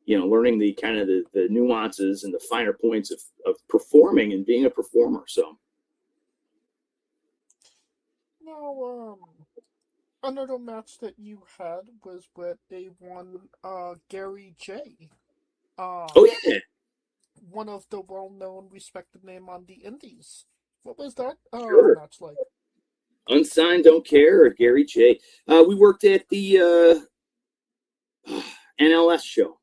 the kind of the nuances and the finer points of performing and being a performer. So now, another match that you had was with Gary J. Oh yeah, one of the well-known, respected name on the Indies. What was that match like? Unsigned Don't Care, or Gary J. We worked at the NLS show.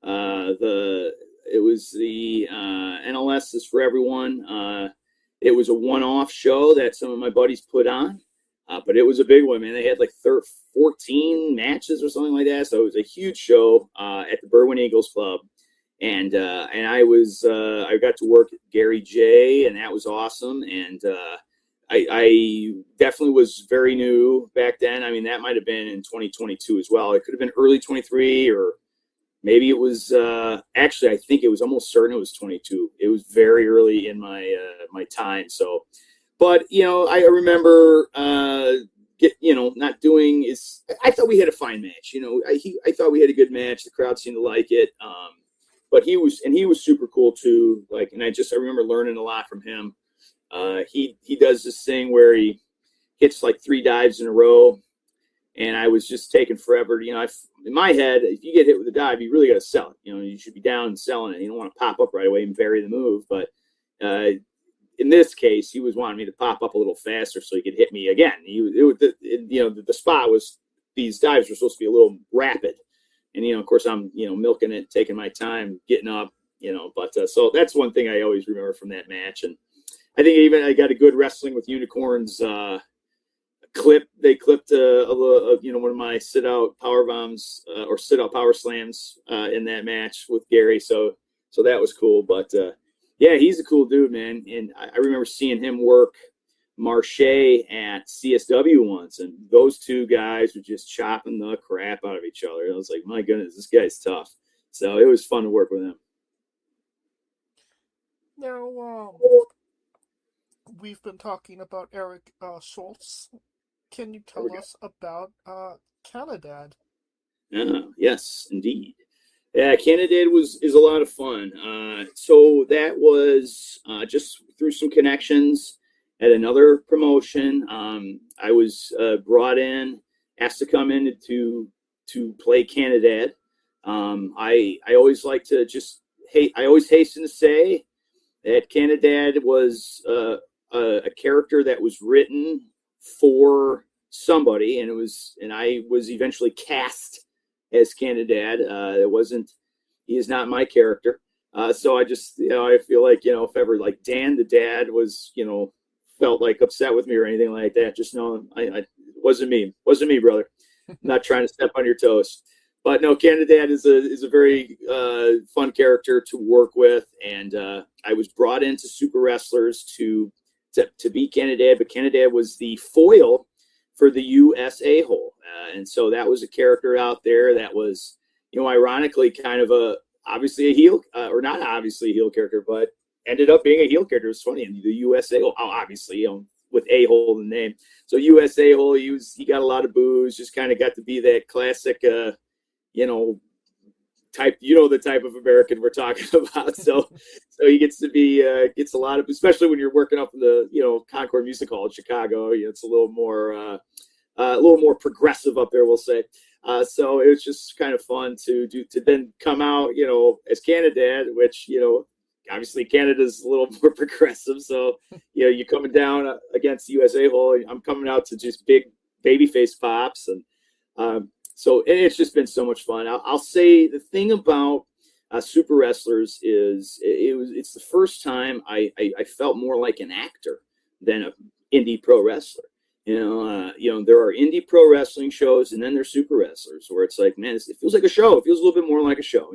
It was the NLS is for everyone. It was a one-off show that some of my buddies put on, but it was a big one, man. They had like 14 matches or something like that, so it was a huge show at the Berwyn Eagles Club. And I got to work at Gary J, and that was awesome. And I definitely was very new back then. I mean, that might have been in 2022 as well. It could have been early 23, or maybe it was actually, I think it was almost certain it was 22. It was very early in my my time. So, but I remember not doing is. I thought we had a fine match. I thought we had a good match. The crowd seemed to like it. But he was super cool too. And I remember learning a lot from him. He does this thing where he hits like 3 dives in a row, and I was just taking forever. In my head, if you get hit with a dive, you really got to sell it. You should be down and selling it. You don't want to pop up right away and bury the move. But in this case, he was wanting me to pop up a little faster so he could hit me again. The spot was, these dives were supposed to be a little rapid, and of course I'm milking it, taking my time, getting up. But so that's one thing I always remember from that match. And I think even I got a good Wrestling with Unicorns clip. They clipped one of my sit out power bombs or sit out power slams in that match with Gary. So that was cool. But yeah, he's a cool dude, man. And I remember seeing him work Marche at CSW once, and those two guys were just chopping the crap out of each other. I was like, my goodness, this guy's tough. So it was fun to work with him. Now, we've been talking about Eric Schultz. Can you tell us about Canadad? Yes, indeed. Yeah, Canadad is a lot of fun. So that was just through some connections at another promotion. I was brought in, asked to come in to play Canadad. I always like to I always hasten to say that Canadad was a character that was written for somebody, and I was eventually cast as Canadad. He is not my character. So I just, I feel like, if ever like Dan the dad was, felt like upset with me or anything like that, just know it wasn't me, brother. I'm not trying to step on your toes. But no, Canadad is a very fun character to work with, and I was brought into Super Wrestlers to beat Canadad, but Canadad was the foil for the US A-hole, and so that was a character out there that was, ironically, kind of obviously a heel, or not obviously a heel character, but ended up being a heel character. It's funny, in the US A-hole, obviously, with A-hole in the name. So US A-hole, he got a lot of boos, just kind of got to be that classic, type, the type of American we're talking about. So he gets to be, gets a lot of, especially when you're working up in the, Concord Music Hall in Chicago, it's a little more progressive up there, we'll say. So it was just kind of fun to then come out, as Canadad, which, obviously Canada's a little more progressive. So, you're coming down against the USA Hole. I'm coming out to just big babyface pops. And so it's just been so much fun. I'll say the thing about Super Wrestlers is it's the first time I felt more like an actor than an indie pro wrestler. There are indie pro wrestling shows, and then there's Super Wrestlers where it's like, man, it feels like a show. It feels a little bit more like a show.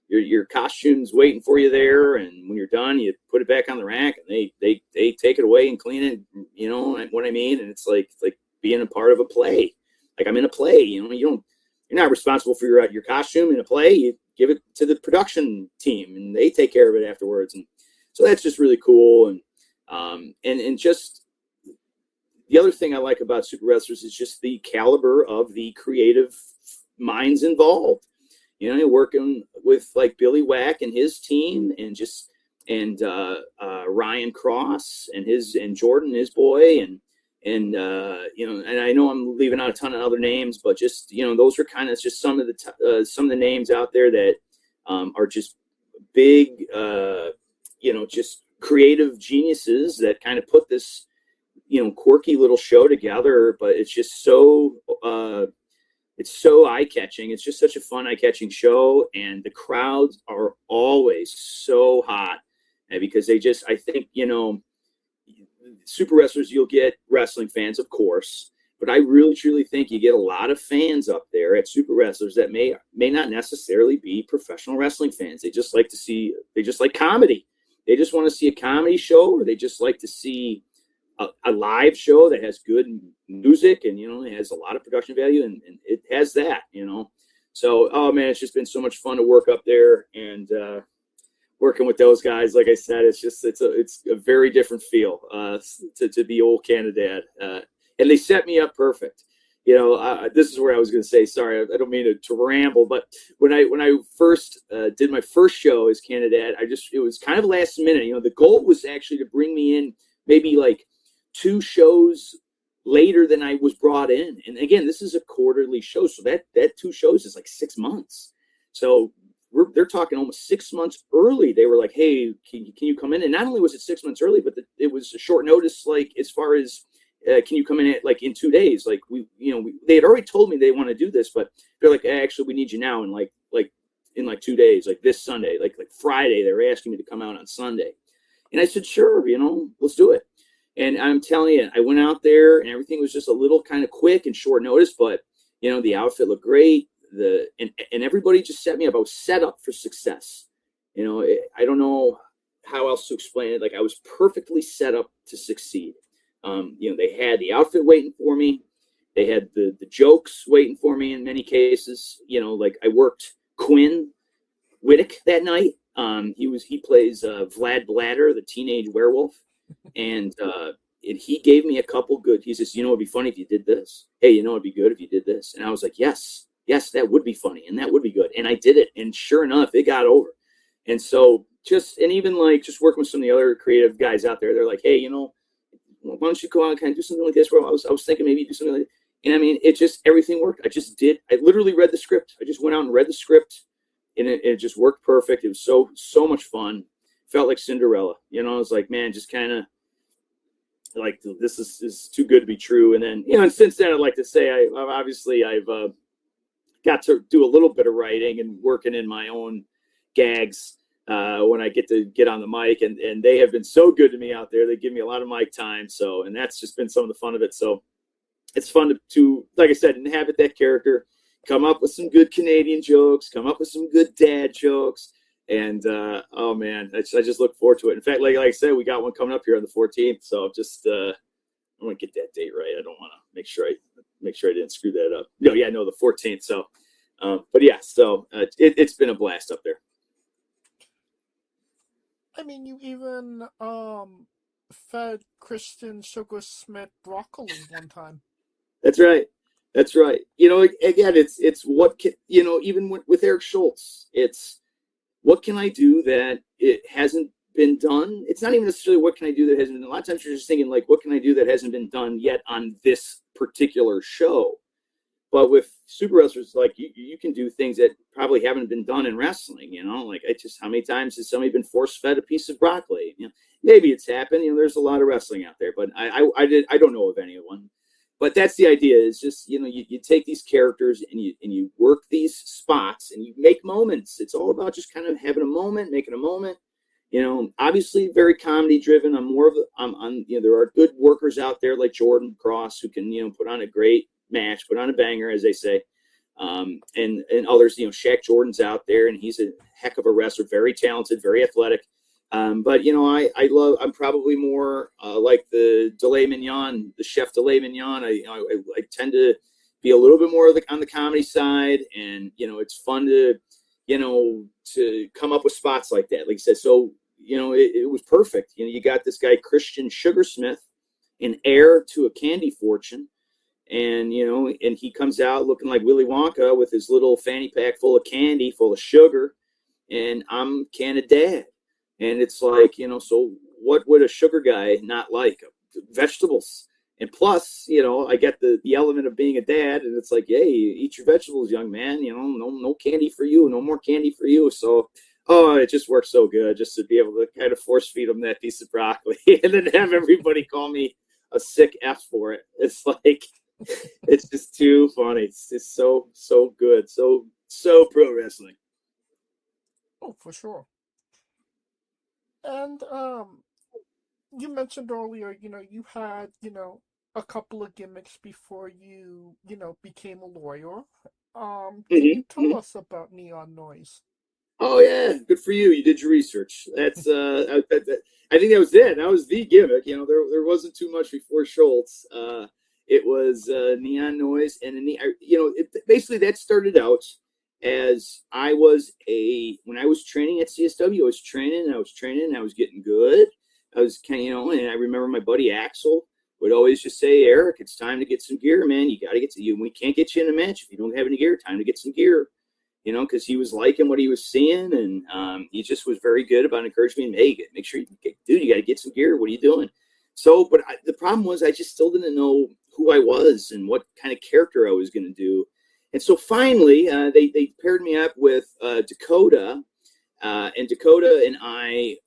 Your costume's waiting for you there, and when you're done, you put it back on the rack, and they take it away and clean it. You know what I mean? And it's like being a part of a play. Like I'm in a play. You're not responsible for your costume in a play. You give it to the production team, and they take care of it afterwards. And so that's just really cool. And just the other thing I like about Super Wrestlers is just the caliber of the creative minds involved. Working with like Billy Wack and his team, and Ryan Cross and Jordan, his boy, and I know I'm leaving out a ton of other names, but just those are kind of just some of the names out there that are just big, just creative geniuses that kind of put this quirky little show together. But it's just so eye-catching. It's just such a fun, eye-catching show, and the crowds are always so hot, and because I think Super Wrestlers, you'll get wrestling fans, of course, but I really truly think you get a lot of fans up there at Super Wrestlers that may not necessarily be professional wrestling fans. They just like comedy. They just want to see a comedy show, or they just like to see a live show that has good music and it has a lot of production value, and it has that. So, oh man, it's just been so much fun to work up there, and working with those guys. Like I said, it's a very different feel to be old Canadad, and they set me up perfect. This is where I was going to say, sorry, I don't mean to ramble, but when I first did my first show as Canadad, it was kind of last minute. The goal was actually to bring me in maybe like 2 shows later than I was brought in. And again, this is a quarterly show, so that 2 shows is like 6 months. So they're talking almost 6 months early. They were like, hey, can you come in? And not only was it 6 months early, but it was a short notice, like as far as can you come in in 2 days? Like they had already told me they want to do this, but they're like, hey, actually, we need you now in in 2 days, like this Sunday, like Friday. They were asking me to come out on Sunday. And I said, sure, let's do it. And I'm telling you, I went out there and everything was just a little kind of quick and short notice, but the outfit looked great. And everybody just set me up. I was set up for success. I don't know how else to explain it. Like, I was perfectly set up to succeed. They had the outfit waiting for me. They had the jokes waiting for me in many cases. Like, I worked Quinn Whittick that night. He plays Vlad Bladder, the teenage werewolf. And he gave me a couple good. He says, it'd be funny if you did this. Hey, it'd be good if you did this. And I was like, yes, that would be funny. And that would be good. And I did it. And sure enough, it got over. And so even just working with some of the other creative guys out there, they're like, hey, why don't you go out and kind of do something like this? Well, I was thinking maybe you do something like that. And I mean, everything worked. I literally read the script. I just went out and read the script, and it just worked perfect. It was so much fun. Felt like Cinderella. I was like, man, just kind of like, this is too good to be true. And then, and since then, I'd like to say I've got to do a little bit of writing and working in my own gags when I get on the mic, and they have been so good to me out there. They give me a lot of mic time. And that's just been some of the fun of it. So it's fun to, like I said, inhabit that character, come up with some good Canadian jokes, come up with some good dad jokes. And, oh man, I just look forward to it. In fact, like I said, we got one coming up here on the 14th. So just, I want to get that date right. I don't want to make sure I didn't screw that up. No, the 14th. So, but yeah, so it's been a blast up there. I mean, you even fed Kristen Sugar Smith broccoli one time. That's right. Again, it's what can, even with Eric Schultz, it's what can I do that it hasn't been done? It's not even necessarily what can I do that hasn't been done. A lot of times you're just thinking, like, what can I do that hasn't been done yet on this particular show? But with super wrestlers, like, you can do things that probably haven't been done in wrestling, like, how many times has somebody been force fed a piece of broccoli? Maybe it's happened. There's a lot of wrestling out there, but I don't know of anyone. But that's the idea, is just, you take these characters and you work these spots and you make moments. It's all about just kind of having a moment, making a moment. Obviously very comedy driven. There are good workers out there like Jordan Cross who can, put on a great match, put on a banger, as they say. And others, Shaq Jordan's out there and he's a heck of a wrestler, very talented, very athletic. But I'm probably more like the Delay Mignon, the chef Delay Mignon. I tend to be a little bit more on the comedy side, and it's fun to come up with spots like that. Like I said, so it was perfect. You got this guy Christian Sugarsmith, an heir to a candy fortune, and and he comes out looking like Willy Wonka with his little fanny pack full of candy, full of sugar, and I'm kind of dad. And it's like, so what would a sugar guy not like? Vegetables. And plus, I get the element of being a dad, and it's like, hey, eat your vegetables, young man. No candy for you, no more candy for you. So, it just works so good just to be able to kind of force feed them that piece of broccoli and then have everybody call me a sick F for it. It's like, it's just too funny. It's just so good. So pro wrestling. Oh, for sure. And you mentioned earlier, you had, a couple of gimmicks before you, became a lawyer. Can you tell us about Neon Noise? Oh yeah, good for you. You did your research. That's I think that was it. That was the gimmick. There wasn't too much before Schultz. It was Neon Noise, and basically that started out as when I was training at CSW, I was training, I was getting good. I was kind of, and I remember my buddy Axel would always just say, Eric, it's time to get some gear, man. You got to get to you. We can't get you in a match if you don't have any gear. Time to get some gear, because he was liking what he was seeing. And he just was very good about encouraging me. Hey, make sure you got to get some gear. What are you doing? So, but the problem was I just still didn't know who I was and what kind of character I was going to do. And so finally, they paired me up with Dakota, and Dakota and I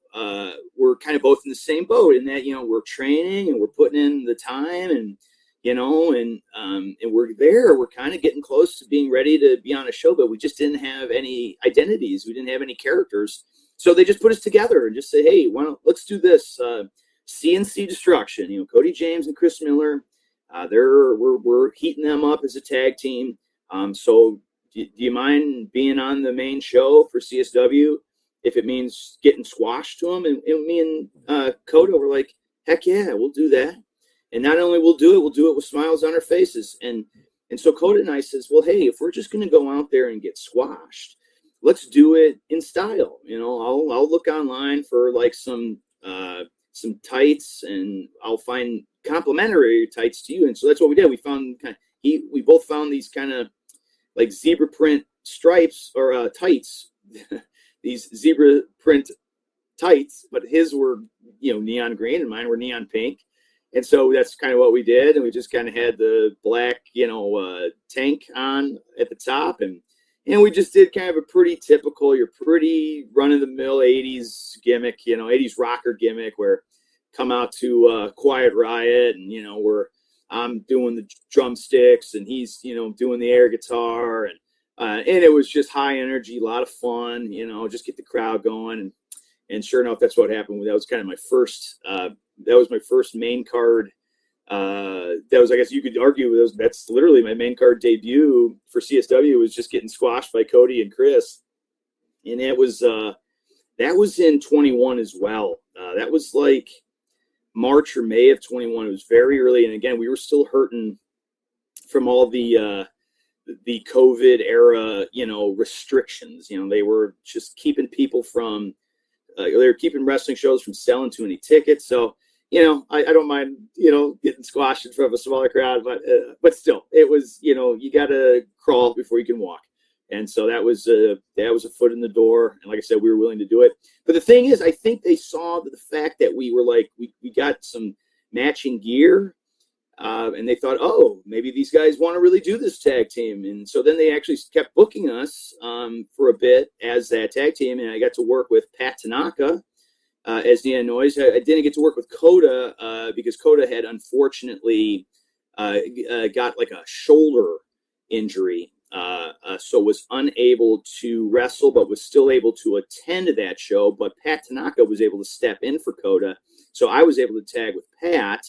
were kind of both in the same boat in that, we're training and we're putting in the time and, and we're there. We're kind of getting close to being ready to be on a show, but we just didn't have any identities. We didn't have any characters. so they just put us together and just say, hey, let's do this. CNC Destruction, Cody James and Chris Miller, we're heating them up as a tag team. So do you mind being on the main show for CSW if it means getting squashed to them? And me and Coda were like, heck yeah, we'll do that. And not only we'll do it with smiles on our faces. And so Coda and I says, well, hey, if we're just going to go out there and get squashed, let's do it in style. I'll look online for like some tights, and I'll find complimentary tights to you. And so that's what we did. We found we both found these kind of like zebra print stripes or tights, these zebra print tights, but his were, neon green and mine were neon pink. And so that's kind of what we did. And we just kind of had the black, tank on at the top. And we just did kind of a pretty typical, your pretty run-of-the-mill 80s gimmick, 80s rocker gimmick, where come out to Quiet Riot, and, I'm doing the drumsticks and he's, doing the air guitar. And it was just high energy, a lot of fun, just get the crowd going. And sure enough, that's what happened. That was kind of my first, main card. That was, I guess you could argue, that's literally my main card debut for CSW, was just getting squashed by Cody and Chris. And that was in 21 as well. That was like March or May of 21. It was very early. And again, we were still hurting from all the COVID era, restrictions. They were just keeping people from, they were keeping wrestling shows from selling too many tickets. So, I don't mind, getting squashed in front of a smaller crowd, but still, it was, you got to crawl before you can walk. And so that was a foot in the door. And like I said, we were willing to do it. But the thing is, I think they saw the fact that we were like, we got some matching gear, and they thought, oh, maybe these guys want to really do this tag team. And so then they actually kept booking us for a bit as that tag team. And I got to work with Pat Tanaka as Neon Noise. I didn't get to work with Coda because Coda had unfortunately got like a shoulder injury. So was unable to wrestle, but was still able to attend that show. But Pat Tanaka was able to step in for Coda. So I was able to tag with Pat,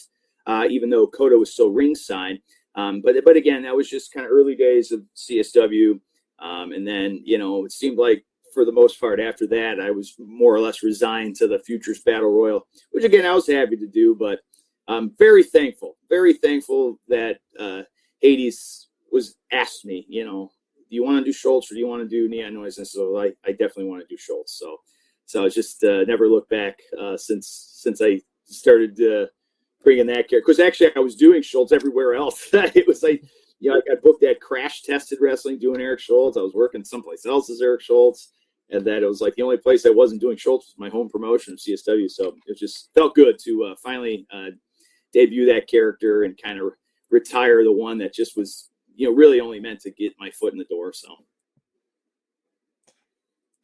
even though Coda was still ringside. But again, that was just kind of early days of CSW. And then, it seemed like for the most part after that, I was more or less resigned to the Futures Battle Royal, which again, I was happy to do, but I'm very thankful that Hades was asked me, do you want to do Schultz or do you want to do Neon Noise? And so I definitely want to do Schultz. So I just never looked back since I started bringing that character. Because actually I was doing Schultz everywhere else. It was like, I got booked at Crash Tested Wrestling doing Eric Schultz. I was working someplace else as Eric Schultz. And that it was like the only place I wasn't doing Schultz was my home promotion of CSW. So it just felt good to finally debut that character and kind of retire the one that just was, really only meant to get my foot in the door. So.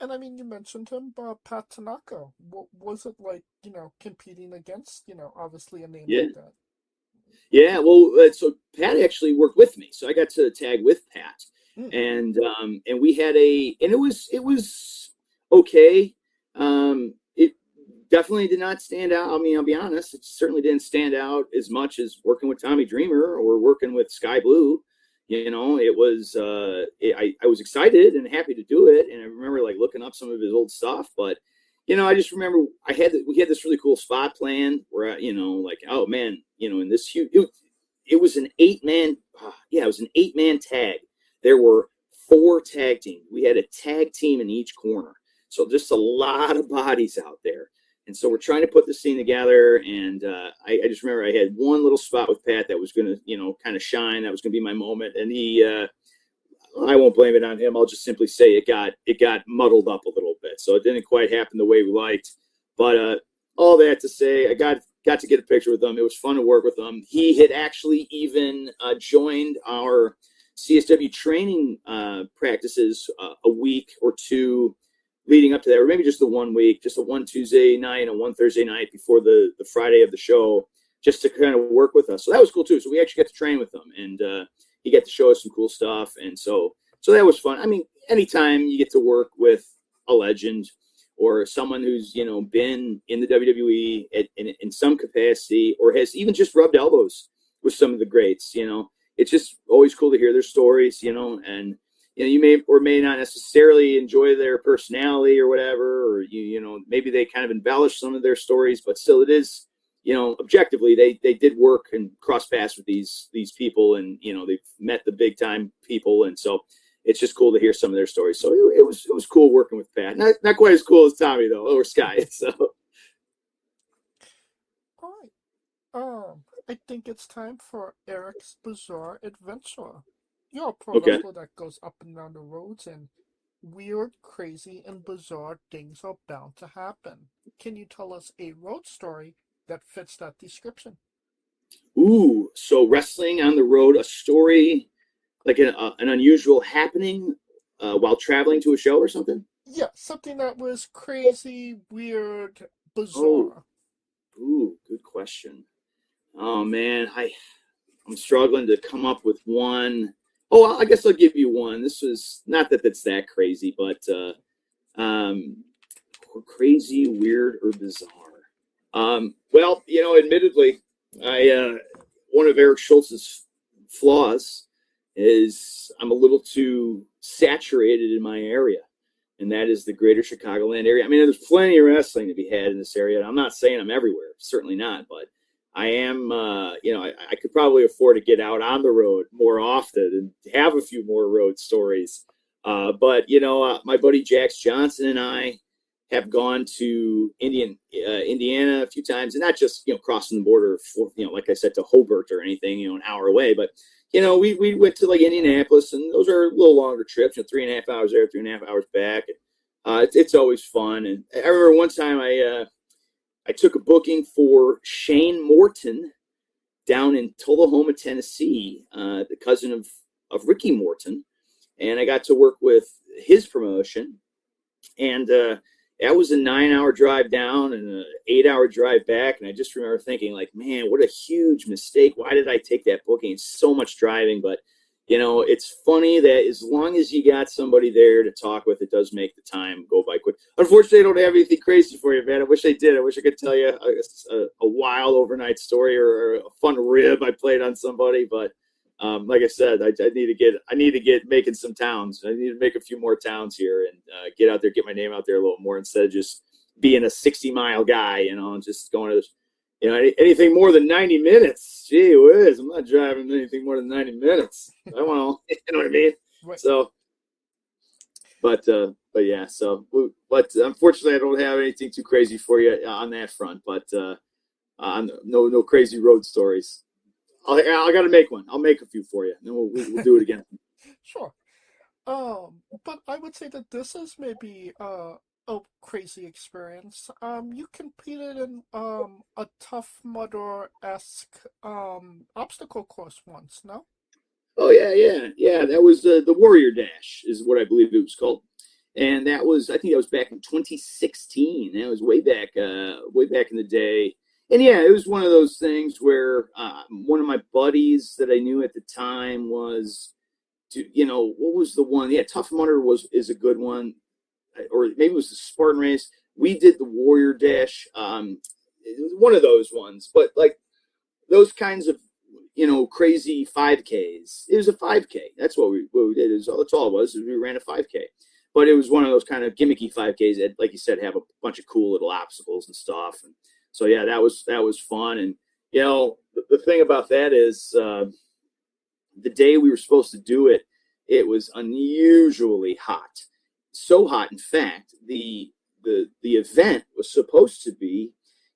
And I mean, you mentioned him, Pat Tanaka. What was it like, competing against, obviously a name like that? Yeah, well, so Pat actually worked with me, so I got to tag with Pat, and we had and it was okay. It definitely did not stand out. I mean, I'll be honest, it certainly didn't stand out as much as working with Tommy Dreamer or working with Sky Blue. It was I was excited and happy to do it, and I remember like looking up some of his old stuff, but. I just remember we had this really cool spot plan where, like, oh man, in this huge, it was an 8-man. It was an 8-man tag. There were 4 tag teams. We had a tag team in each corner. So just a lot of bodies out there. And so we're trying to put this scene together. And I just remember I had one little spot with Pat that was going to, kind of shine. That was going to be my moment. And he, I won't blame it on him. I'll just simply say it got muddled up a little bit. So it didn't quite happen the way we liked. But all that to say, I got to get a picture with him. It was fun to work with him. He had actually even joined our CSW training practices a week or two leading up to that, or maybe just the 1 week, just a one Tuesday night and one Thursday night before the Friday of the show, just to kind of work with us. So that was cool too. So we actually got to train with him, and he got to show us some cool stuff. And so that was fun. I mean, anytime you get to work with a legend or someone who's, been in the WWE in some capacity, or has even just rubbed elbows with some of the greats. It's just always cool to hear their stories, and you may or may not necessarily enjoy their personality or whatever, or maybe they kind of embellish some of their stories, but still it is, objectively they did work and cross paths with these people, and they've met the big time people, and so it's just cool to hear some of their stories. So it was cool working with Pat. Not quite as cool as Tommy though, or Sky. So All right. I think it's time for Eric's Bizarre Adventure. You're a pro wrestler that goes up and down the roads, and weird, crazy, and bizarre things are bound to happen. Can you tell us a road story that fits that description? Ooh, so wrestling on the road, a story like an unusual happening while traveling to a show or something? Yeah, something that was crazy, weird, bizarre. Ooh, good question. Oh man, I'm struggling to come up with one. Oh, I guess I'll give you one. This was not that it's that crazy, but crazy, weird, or bizarre. Well, admittedly, one of Eric Schultz's flaws is I'm a little too saturated in my area, and that is the greater Chicagoland area. I mean, there's plenty of wrestling to be had in this area. I'm not saying I'm everywhere, certainly not, but I am, I could probably afford to get out on the road more often and have a few more road stories. But my buddy Jax Johnson and I have gone to Indiana a few times, and not just, crossing the border for, like I said, to Hobart or anything, an hour away, but we went to like Indianapolis, and those are a little longer trips, 3.5 hours there, 3.5 hours back. It's always fun. And I remember one time I took a booking for Shane Morton down in Tullahoma, Tennessee, the cousin of Ricky Morton, and I got to work with his promotion, and that was a 9-hour drive down and an 8-hour drive back. And I just remember thinking, like, man, what a huge mistake. Why did I take that booking? It's so much driving. But, it's funny that as long as you got somebody there to talk with, it does make the time go by quick. Unfortunately, I don't have anything crazy for you, man. I wish I did. I wish I could tell you a wild overnight story or a fun rib I played on somebody. But like I said, I need to get making some towns. I need to make a few more towns here and get out there, get my name out there a little more instead of just being a 60-mile guy, and just going to this, anything more than 90 minutes. Gee whiz, I'm not driving anything more than 90 minutes. I want to, you know what I mean? Right. So, but yeah, but unfortunately, I don't have anything too crazy for you on that front. But no crazy road stories. I got to make one. I'll make a few for you, and then we'll do it again. Sure. But I would say that this is maybe a crazy experience. You competed in a Tough Mudder-esque obstacle course once, no? Oh yeah. That was the Warrior Dash is what I believe it was called, and I think that was back in 2016. That was way back in the day. And yeah, it was one of those things where one of my buddies that I knew at the time was, what was the one? Yeah, Tough Mudder is a good one, or maybe it was the Spartan Race. We did the Warrior Dash. It was one of those ones, but like those kinds of, crazy 5Ks. It was a 5K. That's what we did. That's all it was. We ran a 5K. But it was one of those kind of gimmicky 5Ks that, like you said, have a bunch of cool little obstacles and stuff. And so yeah, that was fun. And the thing about that is the day we were supposed to do it, it was unusually hot. So hot, in fact, the event was supposed to be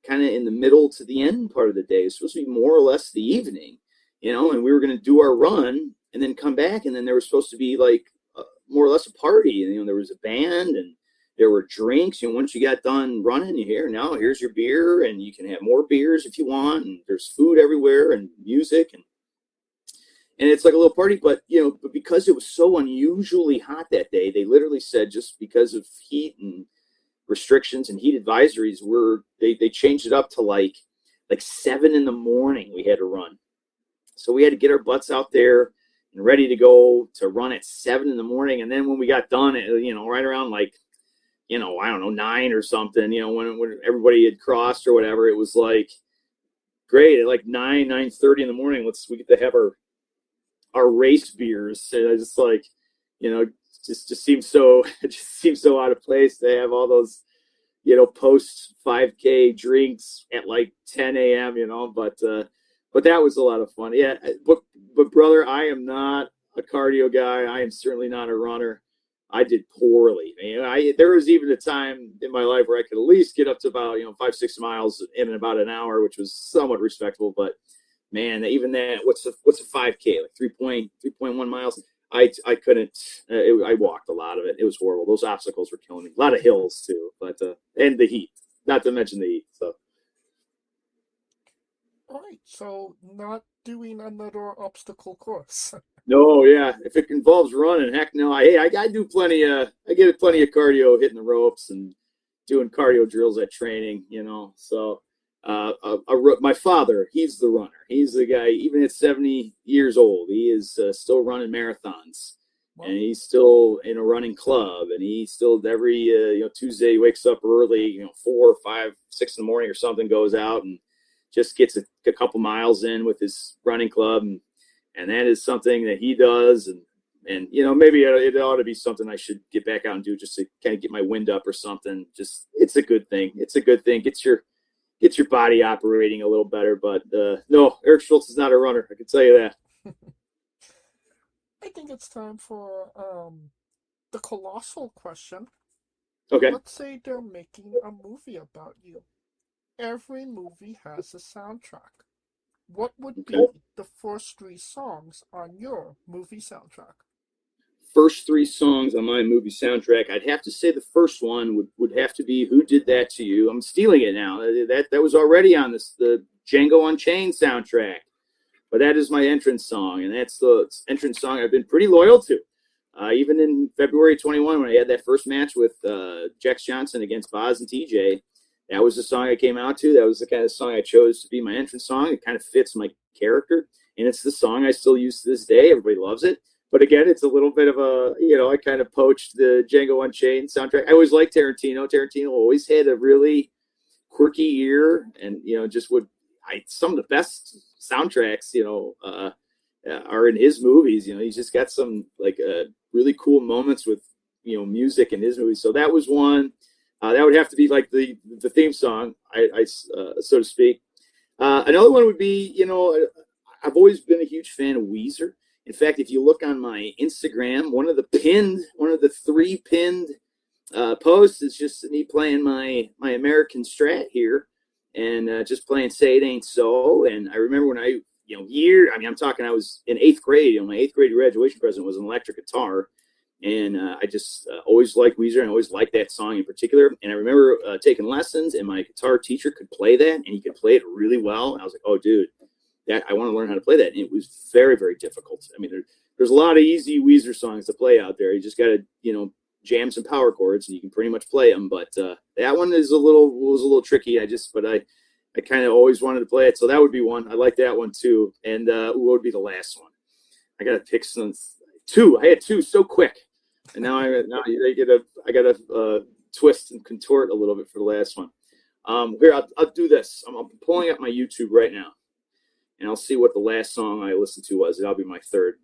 kind of in the middle to the end part of the day. It was supposed to be more or less the evening, and we were going to do our run and then come back, and then there was supposed to be like more or less a party. And there was a band and there were drinks. Once you got done running, here's your beer, and you can have more beers if you want. And there's food everywhere and music, and it's like a little party. But but because it was so unusually hot that day, they literally said just because of heat and restrictions and heat advisories, they changed it up to like 7 a.m. we had to run. So we had to get our butts out there and ready to go to run at 7 a.m. And then when we got done, right around like I don't know, 9 or something, when everybody had crossed or whatever, it was like, great, at like 9:30 in the morning, we get to have our race beers. And I just like, just seems so out of place to have all those, post 5K drinks at like 10 a.m., but that was a lot of fun. Yeah. But brother, I am not a cardio guy. I am certainly not a runner. I did poorly. There was even a time in my life where I could at least get up to about 5-6 miles in about an hour, which was somewhat respectable. But man, even that, what's a 5K, like 3.1 miles? I couldn't. I walked a lot of it. It was horrible. Those obstacles were killing me. A lot of hills too, but and the heat. Not to mention the heat. So. All right, so not doing another obstacle course. No, yeah. If it involves running, heck no. I do plenty of cardio hitting the ropes and doing cardio drills at training, So my father, he's the runner. He's the guy, even at 70 years old, he is still running marathons. Wow. And he's still in a running club, and he still every Tuesday he wakes up early, 4, 5, 6 in the morning or something, goes out and just gets a couple miles in with his running club, and that is something that he does, and maybe it ought to be something I should get back out and do just to kind of get my wind up or something. Just it's a good thing. It's a good thing. Gets your body operating a little better. But no, Eric Schultz is not a runner. I can tell you that. I think it's time for the colossal question. Okay. Let's say they're making a movie about you. Every movie has a soundtrack. What would be the first 3 songs on your movie soundtrack? First 3 songs on my movie soundtrack, I'd have to say the first one would have to be "Who Did That to You." I'm stealing it now. That was already on the Django Unchained soundtrack, but that is my entrance song, and that's the entrance song I've been pretty loyal to. Even in February 21, when I had that first match with Jax Johnson against Boz and TJ, that was the song I came out to. That was the kind of song I chose to be my entrance song. It kind of fits my character, and it's the song I still use to this day. Everybody loves it. But again, it's a little bit of a, I kind of poached the Django Unchained soundtrack. I always liked Tarantino. Tarantino always had a really quirky ear, and, some of the best soundtracks, are in his movies. He's just got some really cool moments with, music in his movies. So that was one. That would have to be like the theme song, so to speak. Another one would be, I've always been a huge fan of Weezer. In fact, if you look on my Instagram, one of the 3 pinned posts is just me playing my American Strat here, and just playing "Say It Ain't So." And I remember when I was in 8th grade. My 8th grade graduation present was an electric guitar. And I just always liked Weezer, and I always liked that song in particular. And I remember taking lessons, and my guitar teacher could play that, and he could play it really well. And I was like, oh, dude, I want to learn how to play that. And it was very, very difficult. I mean, there's a lot of easy Weezer songs to play out there. You just got to, jam some power chords, and you can pretty much play them. But that one was a little tricky. But I kind of always wanted to play it. So that would be one. I like that one, too. And what would be the last one? I got to pick some 2. I had 2 so quick. And now I got to twist and contort a little bit for the last one. Here, I'll do this. I'm pulling up my YouTube right now, and I'll see what the last song I listened to was. That'll be my third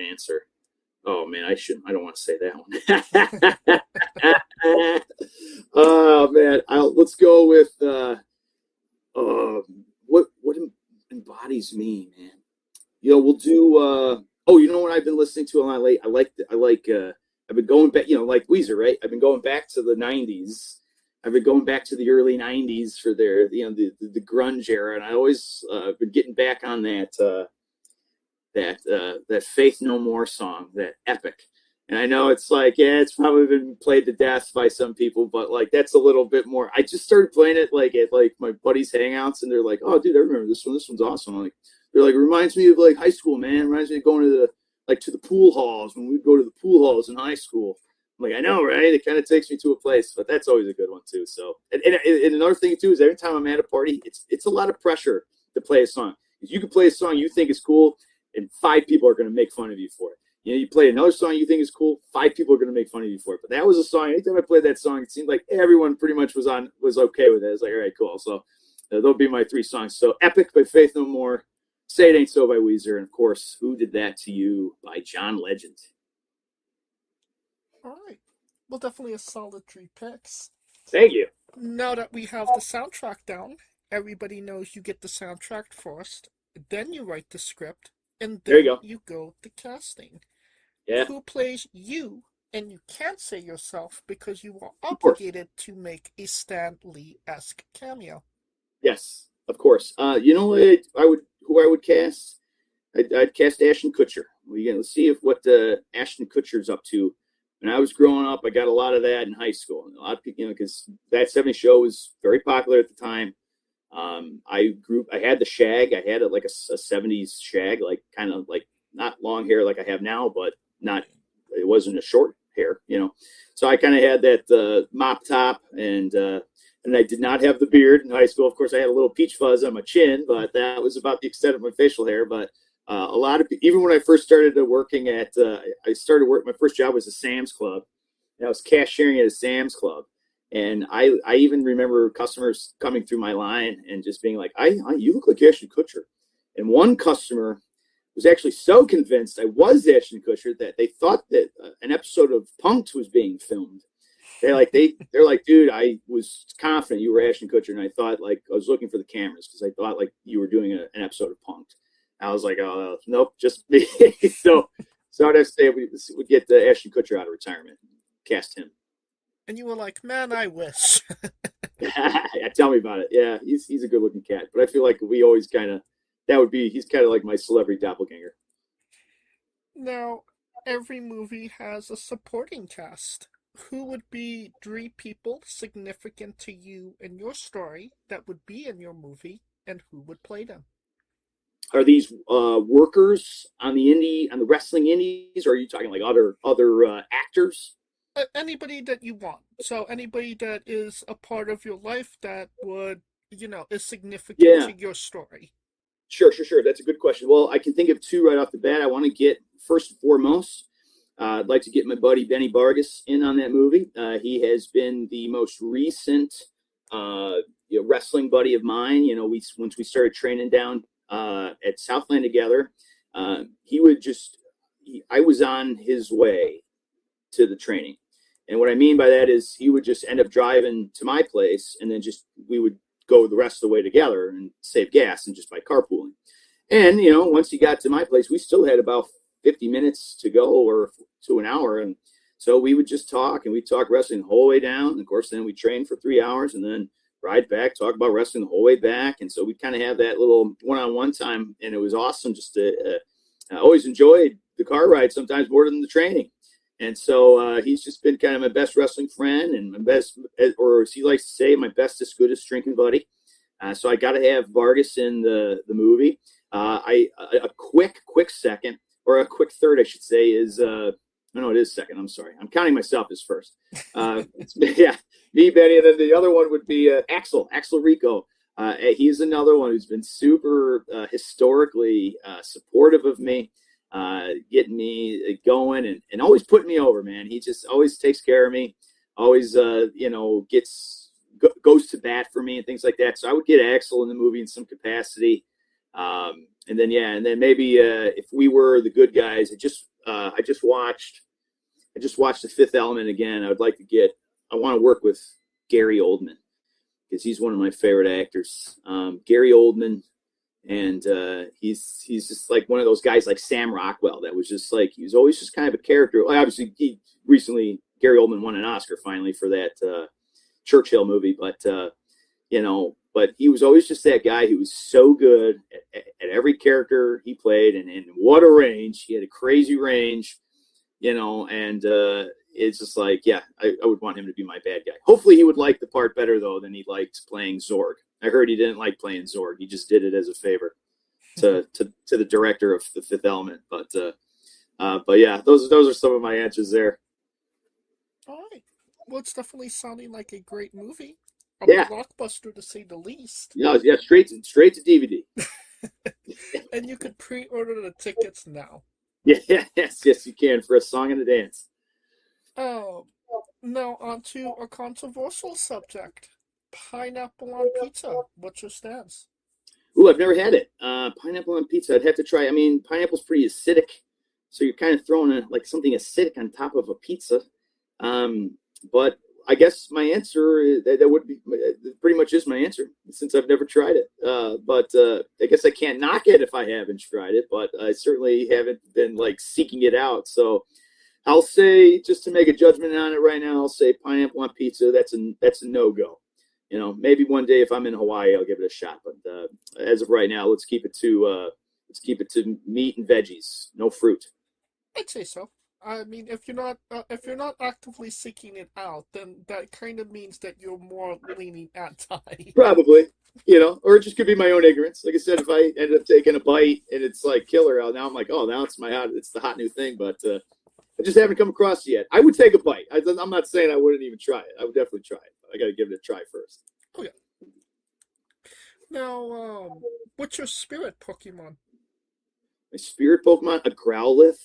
answer. Oh man, I don't want to say that one. Oh man, let's go with what embodies me, man. We'll do. You know what I've been listening to a lot lately? I like. I've been going back, like Weezer, right? I've been going back to the 90s. I've been going back to the early 90s for their, the grunge era. And I always been getting back on that Faith No More song, that Epic. And I know it's like, it's probably been played to death by some people, but that's a little bit more. I just started playing it at my buddies' hangouts, and they're like, oh, dude, I remember this one. This one's awesome. They're like, it reminds me of high school, man. It reminds me of going to the pool halls when we'd go to the pool halls in high school. I'm like, I know, right? It kind of takes me to a place, but that's always a good one too. So, and another thing too is every time I'm at a party, it's a lot of pressure to play a song. If you can play a song you think is cool, and 5 people are going to make fun of you for it. you play another song you think is cool, 5 people are going to make fun of you for it. But that was a song. Anytime I played that song, it seemed like everyone pretty much was okay with it. It's like, all right, cool. So they'll be my 3 songs. So Epic by Faith No More, Say It Ain't So by Weezer, and of course, Who Did That to You by John Legend. All right. Well, definitely a solid 3 picks. Thank you. Now that we have the soundtrack down, everybody knows you get the soundtrack first, then you write the script, and There then you go. go to casting. Yeah. Who plays you? And you can't say yourself because you are Of course. obligated to make a Stan Lee-esque cameo. Yes, of course. You know what who I would cast? I'd cast Ashton Kutcher. Let's see what Ashton Kutcher's up to. When I was growing up, I got a lot of that in high school. A lot of people, because that 70s show was very popular at the time. I had the shag. I had like a 70s shag, like kind of like not long hair like I have now, but it wasn't a short hair, So I kind of had that mop top, and I did not have the beard in high school. Of course, I had a little peach fuzz on my chin, but that was about the extent of my facial hair. But a lot of even when I first started working at, my first job was a Sam's Club, and I was cashiering at a Sam's Club. And I even remember customers coming through my line and just being like, you look like Ashton Kutcher. And one customer was actually so convinced I was Ashton Kutcher that they thought that an episode of Punk'd was being filmed. They're like, dude, I was confident you were Ashton Kutcher, and I thought I was looking for the cameras because I thought you were doing an episode of Punk'd. I was like, oh nope, just me. so I'd have to say we get Ashton Kutcher out of retirement, cast him. And you were like, man, I wish. Yeah, tell me about it. Yeah, he's a good looking cat, but I feel like we always he's kind of like my celebrity doppelganger. Now, every movie has a supporting cast. Who would be 3 people significant to you in your story that would be in your movie, and who would play them? Are these workers on the wrestling indies, or are you talking like other actors? Anybody that you want. So anybody that is a part of your life that would, is significant to your story. Sure. That's a good question. Well, I can think of 2 right off the bat. I want to get, first and foremost, I'd like to get my buddy Benny Vargas in on that movie. He has been the most recent wrestling buddy of mine. Once we started training down at Southland together, I was on his way to the training. And what I mean by that is he would just end up driving to my place, and then we would go the rest of the way together and save gas and just by carpooling. And, once he got to my place, we still had about 50 minutes to go or to an hour. And so we would just talk, and we'd talk wrestling the whole way down. And of course, then we trained for 3 hours and then ride back, talk about wrestling the whole way back. And so we kind of have that little one-on-one time. And it was awesome I always enjoyed the car ride sometimes more than the training. And so he's just been kind of my best wrestling friend and my best, or as he likes to say, my bestest, goodest drinking buddy. So I got to have Vargas in the movie. A quick second, or a quick third, I should say, is no, it is second. I'm sorry. I'm counting myself as first. Me, Benny, and then the other one would be Axel Rico. He's another one who's been super historically supportive of me. Getting me going and always putting me over, man. He just always takes care of me, always, goes to bat for me and things like that. So I would get Axel in the movie in some capacity. And then maybe if we were the good guys, I just watched The Fifth Element again. I want to work with Gary Oldman because he's one of my favorite actors. Gary Oldman. And he's just like one of those guys like Sam Rockwell that was just like, he was always just kind of a character. Obviously, Gary Oldman won an Oscar finally for that Churchill movie. But he was always just that guy who was so good at every character he played. And what a range. He had a crazy range, and it's just like, yeah, I would want him to be my bad guy. Hopefully he would like the part better, though, than he liked playing Zorg. I heard he didn't like playing Zorg. He just did it as a favor to the director of The Fifth Element. But yeah, those are some of my answers there. All right. Well, it's definitely sounding like a great movie. A blockbuster, to say the least. Yeah, straight to DVD. And you could pre-order the tickets now. Yes, you can for a song and a dance. Now on to a controversial subject. Pineapple on pizza. What's your stance? Ooh, I've never had it. Pineapple on pizza. I'd have to try. I mean, pineapple's pretty acidic, so you're kind of throwing something acidic on top of a pizza. But I guess my answer that would be pretty much is my answer since I've never tried it. But I guess I can't knock it if I haven't tried it. But I certainly haven't been seeking it out. So I'll say, just to make a judgment on it right now, I'll say pineapple on pizza. That's a no-go. Maybe one day if I'm in Hawaii, I'll give it a shot. But as of right now, let's keep it to meat and veggies, no fruit. I'd say so. I mean, if you're not actively seeking it out, then that kind of means that you're more leaning anti. Probably, or it just could be my own ignorance. Like I said, if I end up taking a bite and it's killer out, now I'm like, oh, now it's the hot new thing. But I just haven't come across it yet. I would take a bite. I'm not saying I wouldn't even try it. I would definitely try it. But I got to give it a try first. Oh yeah. Now, what's your spirit Pokemon? My spirit Pokemon, a Growlithe.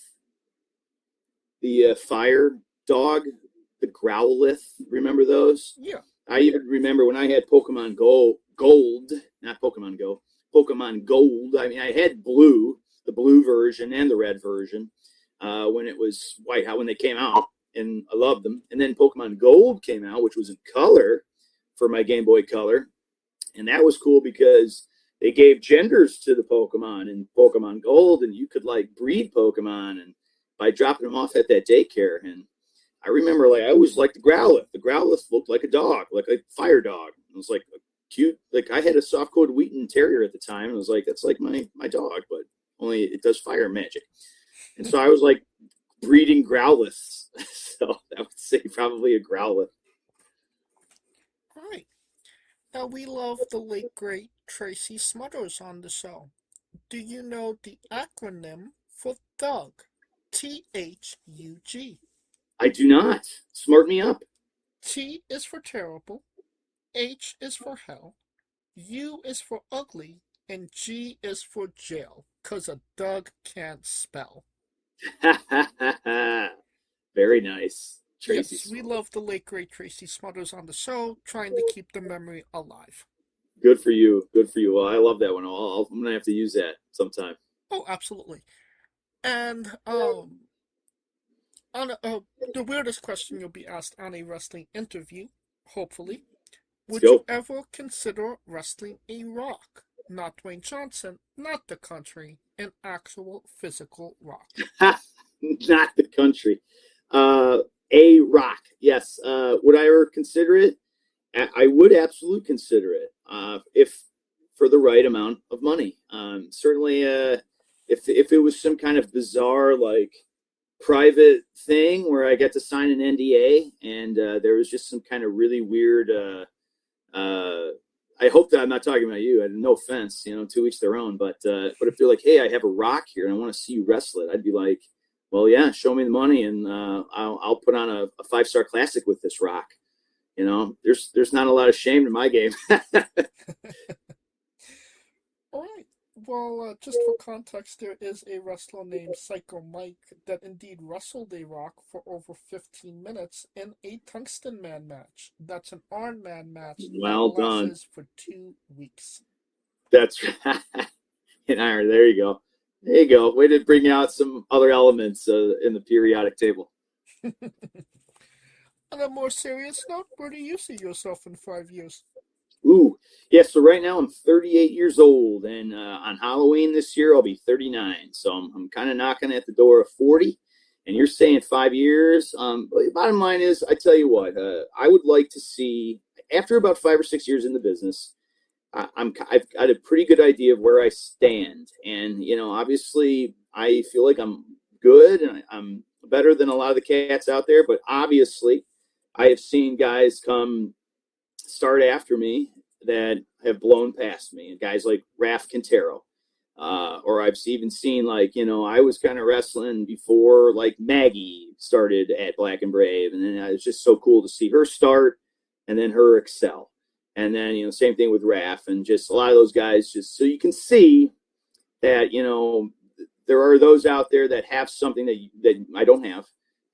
The fire dog, the Growlithe. Remember those? Yeah. I even remember when I had Pokemon Gold, not Pokemon Go, Pokemon Gold. I mean, I had Blue, the blue version and the red version when it was white, when they came out, and I loved them. And then Pokemon Gold came out, which was in color for my Game Boy Color. And that was cool because they gave genders to the Pokemon in Pokemon Gold, and you could breed Pokemon and by dropping them off at that daycare. And I remember I always liked the Growlithe. The Growlithe looked like a dog, like a fire dog. It was cute. I had a soft-coated Wheaton Terrier at the time, and I was that's my dog, but only it does fire magic. And so I was breeding Growlithes. So I would say probably a Growlithe. All right. Now, we love the late, great Tracy Smothers on the show. Do you know the acronym for THUG? THUG. I do not. Smart me up. T is for terrible, H is for hell, U is for ugly, and G is for jail, 'cause a Doug can't spell. Very nice. Tracy Yes, we love the late, great Tracy Smothers on the show, trying to keep the memory alive. Good for you. Good for you. Well, I love that one. I'm going to have to use that sometime. Oh, absolutely. And the weirdest question you'll be asked on a wrestling interview, hopefully. Would you ever consider wrestling a Rock? Not Dwayne Johnson, not the country, an actual physical Rock. Not the country. A Rock, yes. Would I ever consider it? I would absolutely consider it if for the right amount of money. Certainly, if it was some kind of bizarre private thing where I got to sign an NDA and there was just some kind of really weird. I hope that I'm not talking about you. No offense, to each their own. But if they're hey, I have a Rock here and I want to see you wrestle it, I'd be well, yeah, show me the money and I'll put on a 5-star classic with this Rock. There's not a lot of shame in my game. All right. Well, just for context, there is a wrestler named Psycho Mike that indeed wrestled a Rock for over 15 minutes in a Tungsten Man match. That's an Iron Man match. Well that done. lasts for 2 weeks. That's right. In iron. There you go. There you go. Way to bring out some other elements in the periodic table. On a more serious note, where do you see yourself in 5 years? Ooh, yeah. So right now I'm 38 years old, and on Halloween this year I'll be 39. So I'm kind of knocking at the door of 40. And you're saying 5 years. Bottom line is, I tell you what, I would like to see after about 5 or 6 years in the business, I've got a pretty good idea of where I stand, and obviously I feel like I'm good and I'm better than a lot of the cats out there. But obviously, I have seen guys start after me that have blown past me, and guys like Raph Quintero, or I've even seen I was kind of wrestling before Maggie started at Black and Brave, and then it was just so cool to see her start and then her excel. And then, same thing with Raph and just a lot of those guys, just so you can see that, there are those out there that have something that I don't have,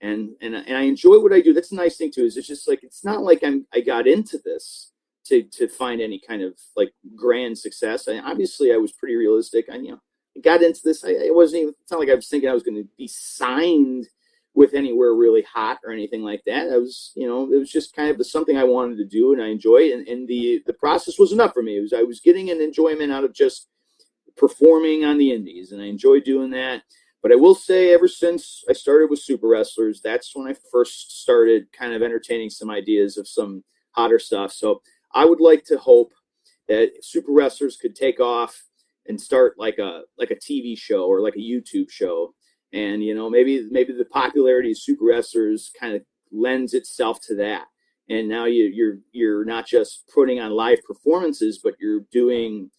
and I enjoy what I do. That's the nice thing too. Is it's just like it's not like I got into this to find any kind of like grand success. Obviously I was pretty realistic. I got into this. It wasn't even. It's not like I was thinking I was going to be signed with anywhere really hot or anything like that. I was, it was just kind of something I wanted to do and I enjoy. And the process was enough for me. I was getting an enjoyment out of just performing on the indies, and I enjoy doing that. But I will say, ever since I started with Super Wrestlers, that's when I first started kind of entertaining some ideas of some hotter stuff. So I would like to hope that Super Wrestlers could take off and start like a TV show or like a YouTube show. And, maybe the popularity of Super Wrestlers kind of lends itself to that. And now you're not just putting on live performances, but you're doing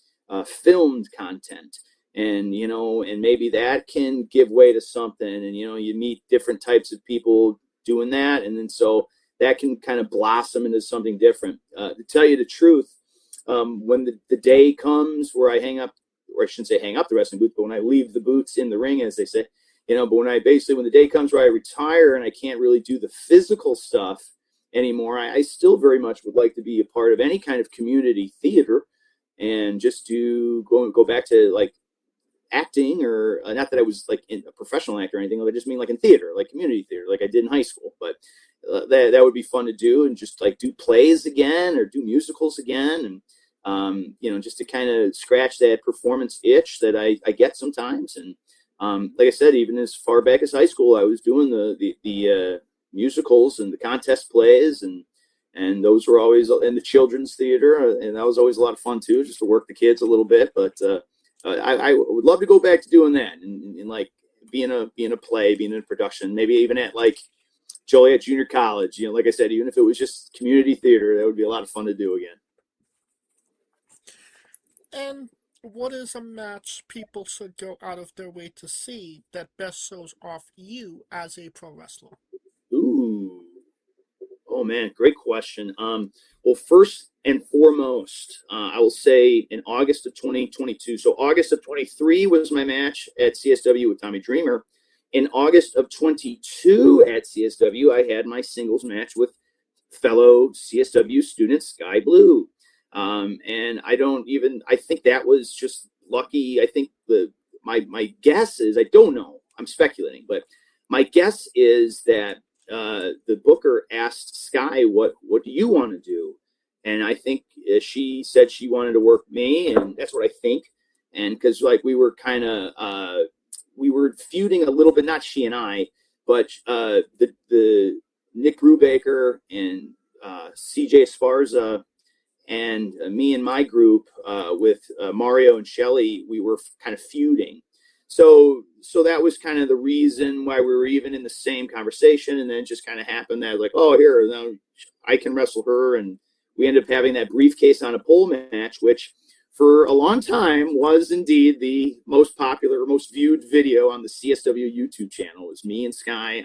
filmed content. And, and maybe that can give way to something. And, you meet different types of people doing that. And then so that can kind of blossom into something different. To tell you the truth, when the day comes where I hang up, or I shouldn't say hang up the wrestling boots, but when I leave the boots in the ring, as they say, but when the day comes where I retire and I can't really do the physical stuff anymore, I still very much would like to be a part of any kind of community theater and just to go back to like acting, or not that I was like a professional actor or anything, I just mean like in theater, like community theater, like I did in high school. But that would be fun to do, and just like do plays again or do musicals again. And, just to kind of scratch that performance itch that I get sometimes. And, like I said, even as far back as high school, I was doing the musicals and the contest plays, and those were always in the children's theater, and that was always a lot of fun too, just to work the kids a little bit. But I would love to go back to doing that, and like being a play, being in a production, maybe even at like Joliet Junior College. Like I said, even if it was just community theater, that would be a lot of fun to do again. And what is a match people should go out of their way to see that best shows off you as a pro wrestler? Ooh. Oh, man, great question. Well, first and foremost, I will say in August of 2022. So August of 23 was my match at CSW with Tommy Dreamer. In August of 22 at CSW, I had my singles match with fellow CSW student Sky Blue. And I think that was just lucky. I think my guess is, I don't know, I'm speculating, but my guess is that the booker asked Sky, what do you want to do? And I think she said she wanted to work me, and that's what I think. And because like we were feuding a little bit, not she and I, but the Nick Brubaker and CJ Esparza and me and my group with Mario and Shelly, we were kind of feuding. So that was kind of the reason why we were even in the same conversation. And then it just kind of happened that like, oh, here, now I can wrestle her. And we ended up having that briefcase on a pole match, which for a long time was indeed the most popular, most viewed video on the CSW YouTube channel. It was me and Sky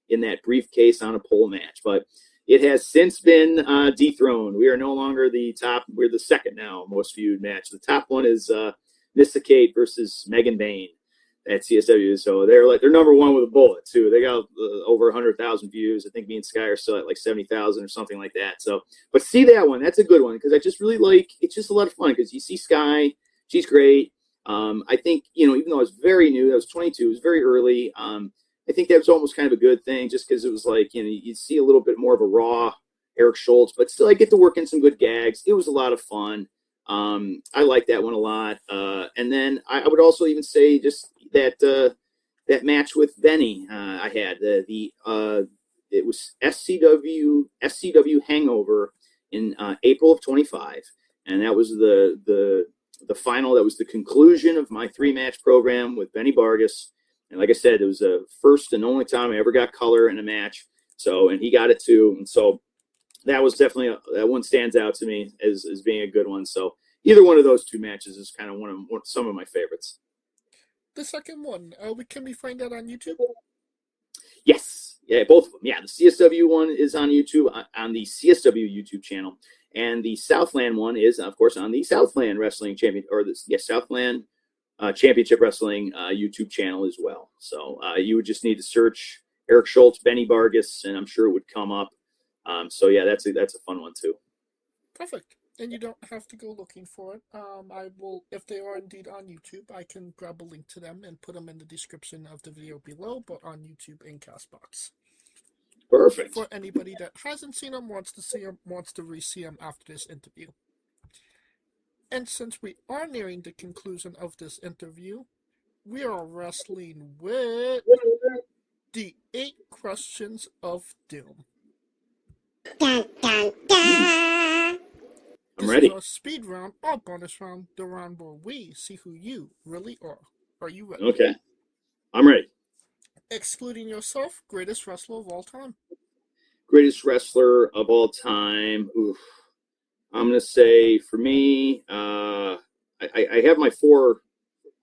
in that briefcase on a pole match. But it has since been dethroned. We are no longer the top. We're the second now most viewed match. The top one is Nissa Kate versus Megan Bain at CSW. So they're number one with a bullet too. They got over 100,000 views. I think me and Sky are still at like 70,000 or something like that. So, but see that one. That's a good one because I just really like. It's just a lot of fun because you see Sky. She's great. I think even though I was very new, I was 22. It was very early. I think that was almost kind of a good thing just because it was like, you see a little bit more of a raw Eric Schultz, but still I get to work in some good gags. It was a lot of fun. I like that one a lot. And then I would also even say just that match with Benny I had. It was SCW Hangover in April of 25. And that was the final. That was the conclusion of my 3-match program with Benny Vargas. And like I said, it was the first and only time I ever got color in a match. So, and he got it too. And so that was definitely, that one stands out to me as being a good one. So either one of those 2 matches is kind of some of my favorites. The second one, can we find that on YouTube? Yes. Yeah, both of them. Yeah, the CSW one is on YouTube, on the CSW YouTube channel. And the Southland one is, of course, on the Southland Wrestling Champion, or the Southland Championship Wrestling YouTube channel as well. So you would just need to search Eric Schultz, Benny Vargas, and I'm sure it would come up. So yeah, that's a fun one too. Perfect. And you don't have to go looking for it. I will, if they are indeed on YouTube, I can grab a link to them and put them in the description of the video below, but on YouTube and Castbox. Perfect. For anybody that hasn't seen them, wants to see them, wants to re-see them after this interview. And since we are nearing the conclusion of this interview, we are wrestling with the 8 questions of doom. I'm This ready. is our speed round or bonus round, the round where we see who you really are. Are you ready? Okay. I'm ready. Excluding yourself, greatest wrestler of all time. Greatest wrestler of all time. Oof. I'm gonna say for me, I have my four.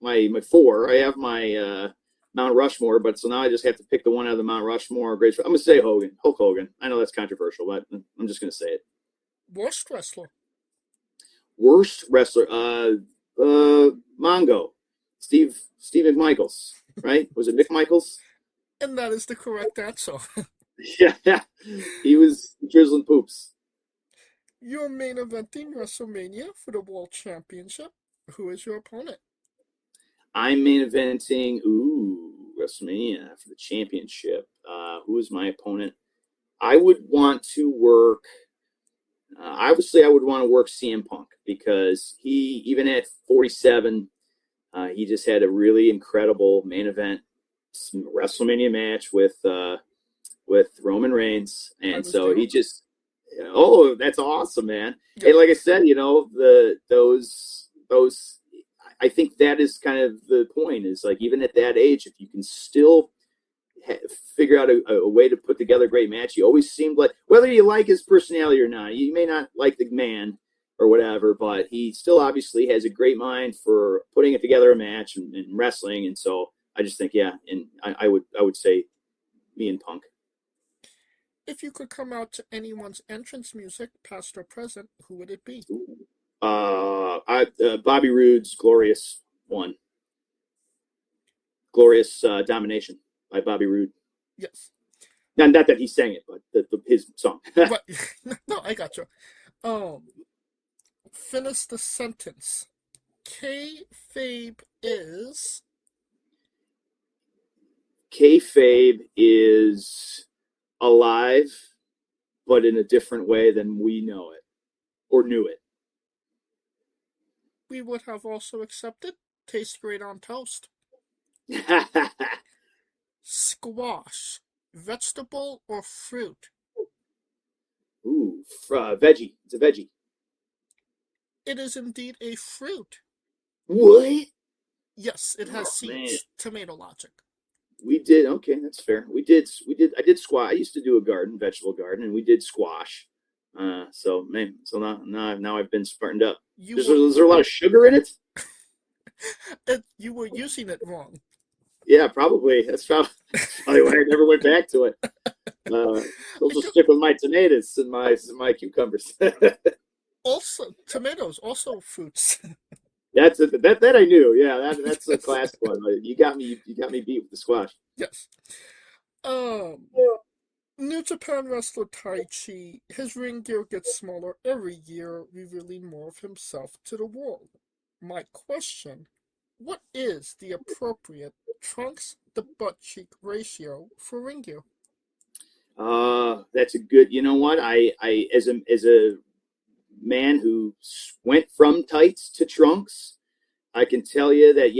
I have my Mount Rushmore, but so now I just have to pick the one out of the Mount Rushmore. Greatest. I'm gonna say Hulk Hogan. I know that's controversial, but I'm just gonna say it. Worst wrestler. Worst wrestler. Mongo. Steve McMichaels. Right? Was it McMichaels? And that is the correct answer. Yeah. He was drizzling poops. You're main eventing WrestleMania for the World Championship. Who is your opponent? I'm main eventing WrestleMania for the championship. Who is my opponent? I would want to work. Obviously, I would want to work CM Punk because he, even at 47, he just had a really incredible main event WrestleMania match with Roman Reigns, and so he just. Oh, that's awesome, man! Yeah. And like I said, those. I think that is kind of the point. Is like even at that age, if you can still figure out a way to put together a great match, he always seemed like whether you like his personality or not, you may not like the man or whatever, but he still obviously has a great mind for putting it together a match and wrestling. And so I just think, yeah, and I would say me and Punk. If you could come out to anyone's entrance music, past or present, who would it be? Bobby Roode's Glorious One. Glorious Domination by Bobby Roode. Yes. Not that he sang it, but his song. Right. No, I got you. Finish the sentence. Kayfabe is... Kayfabe is alive, but in a different way than we know it or knew it. We would have also accepted tastes great on toast. Squash, vegetable or fruit? Ooh, veggie. It's a veggie. It is indeed a fruit. What? Yes, it has seeds. Man. Tomato logic. We did. Okay, that's fair. We did. I did squash. I used to do a vegetable garden, and we did squash. So now I've been smartened up. Is there a lot of sugar in it? You were using it wrong. Yeah, probably. That's probably why I never went back to it. I'll just stick with my tomatoes and my cucumbers. Also, tomatoes, also fruits. That I knew. Yeah, that's a classic one. You got me beat with the squash. Yes. New Japan wrestler Taichi, his ring gear gets smaller every year, revealing more of himself to the world. My question, what is the appropriate trunks to butt cheek ratio for ring gear? That's a good, you know what? I as a man who went from tights to trunks, I can tell you that,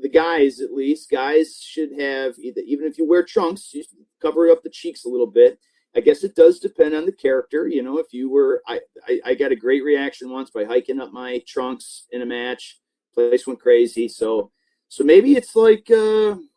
the guys should have, even if you wear trunks, you cover up the cheeks a little bit. I guess it does depend on the character. If you were, I got a great reaction once by hiking up my trunks in a match. Place went crazy. So maybe it's like, you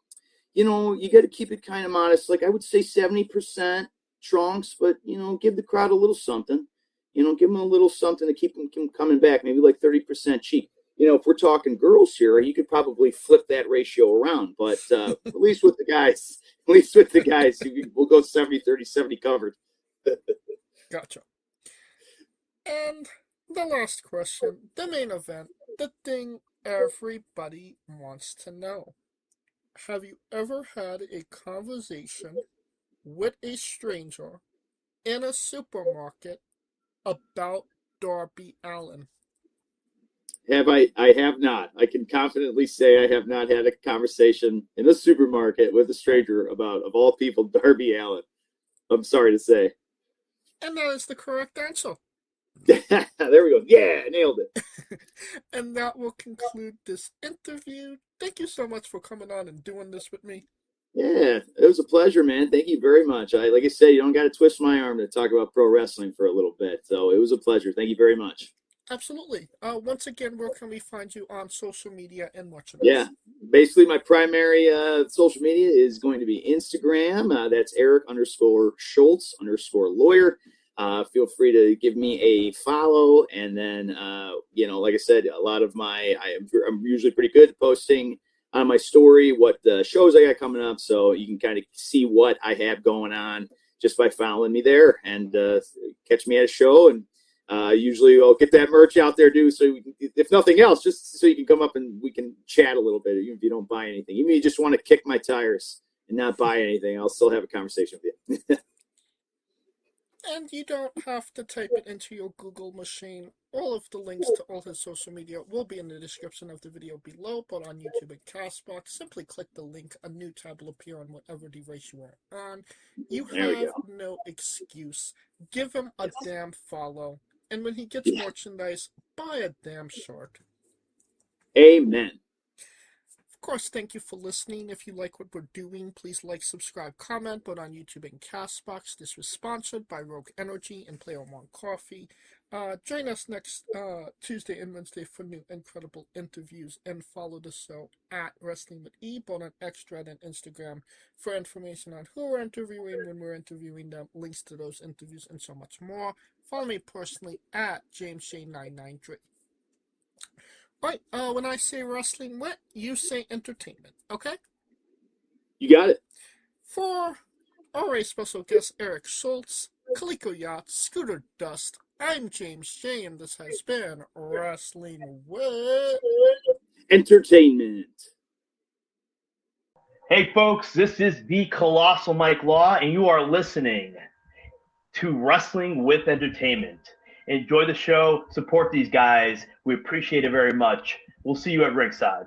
got to keep it kind of modest. Like I would say 70% trunks, but, give the crowd a little something. Give them a little something to keep them coming back. Maybe like 30% cheek. If we're talking girls here, you could probably flip that ratio around. But at least with the guys, we'll go 70, 30, 70 covered. Gotcha. And the last question, the main event, the thing everybody wants to know. Have you ever had a conversation with a stranger in a supermarket about Darby Allin? I have not. I can confidently say I have not had a conversation in a supermarket with a stranger about, of all people, Darby Allin. I'm sorry to say. And that is the correct answer. There we go. Yeah, nailed it. And that will conclude this interview. Thank you so much for coming on and doing this with me. Yeah, it was a pleasure, man. Thank you very much. Like I said, you don't got to twist my arm to talk about pro wrestling for a little bit. So it was a pleasure. Thank you very much. Absolutely. Once again, where can we find you on social media and watch it? Yeah, basically my primary social media is going to be Instagram. That's Eric_Schultz_lawyer. Feel free to give me a follow. And then, like I said, I'm usually pretty good at posting on my story what shows I got coming up. So you can kind of see what I have going on just by following me there and catch me at a show. And usually I'll get that merch out there, too. So if nothing else, just so you can come up and we can chat a little bit, even if you don't buy anything. Even if you just want to kick my tires and not buy anything, I'll still have a conversation with you. And you don't have to type it into your Google machine. All of the links to all his social media will be in the description of the video below, but on YouTube and Castbox, simply click the link. A new tab will appear on whatever device you are on. You have no excuse. Give him a damn follow. And when he gets merchandise, buy a damn shirt. Amen. Of course, thank you for listening. If you like what we're doing, please like, subscribe, comment, both on YouTube and Castbox. This was sponsored by Rogue Energy and Player One Coffee. Join us next Tuesday and Wednesday for new incredible interviews, and follow the show at Wrestling with E, both on Xthread and Instagram, for information on who we're interviewing, when we're interviewing them, links to those interviews, and so much more. Follow me personally at JamesShay993. Right, when I say wrestling wit, you say entertainment, okay? You got it. For our special guest, Eric Schultz, Kaliko Yacht, Scooter Dust, I'm James J, and this has been Wrestling Wit Entertainment. Hey, folks, this is the Colossal Mike Law, and you are listening to Wrestling with Entertainment. Enjoy the show. Support these guys. We appreciate it very much. We'll see you at ringside.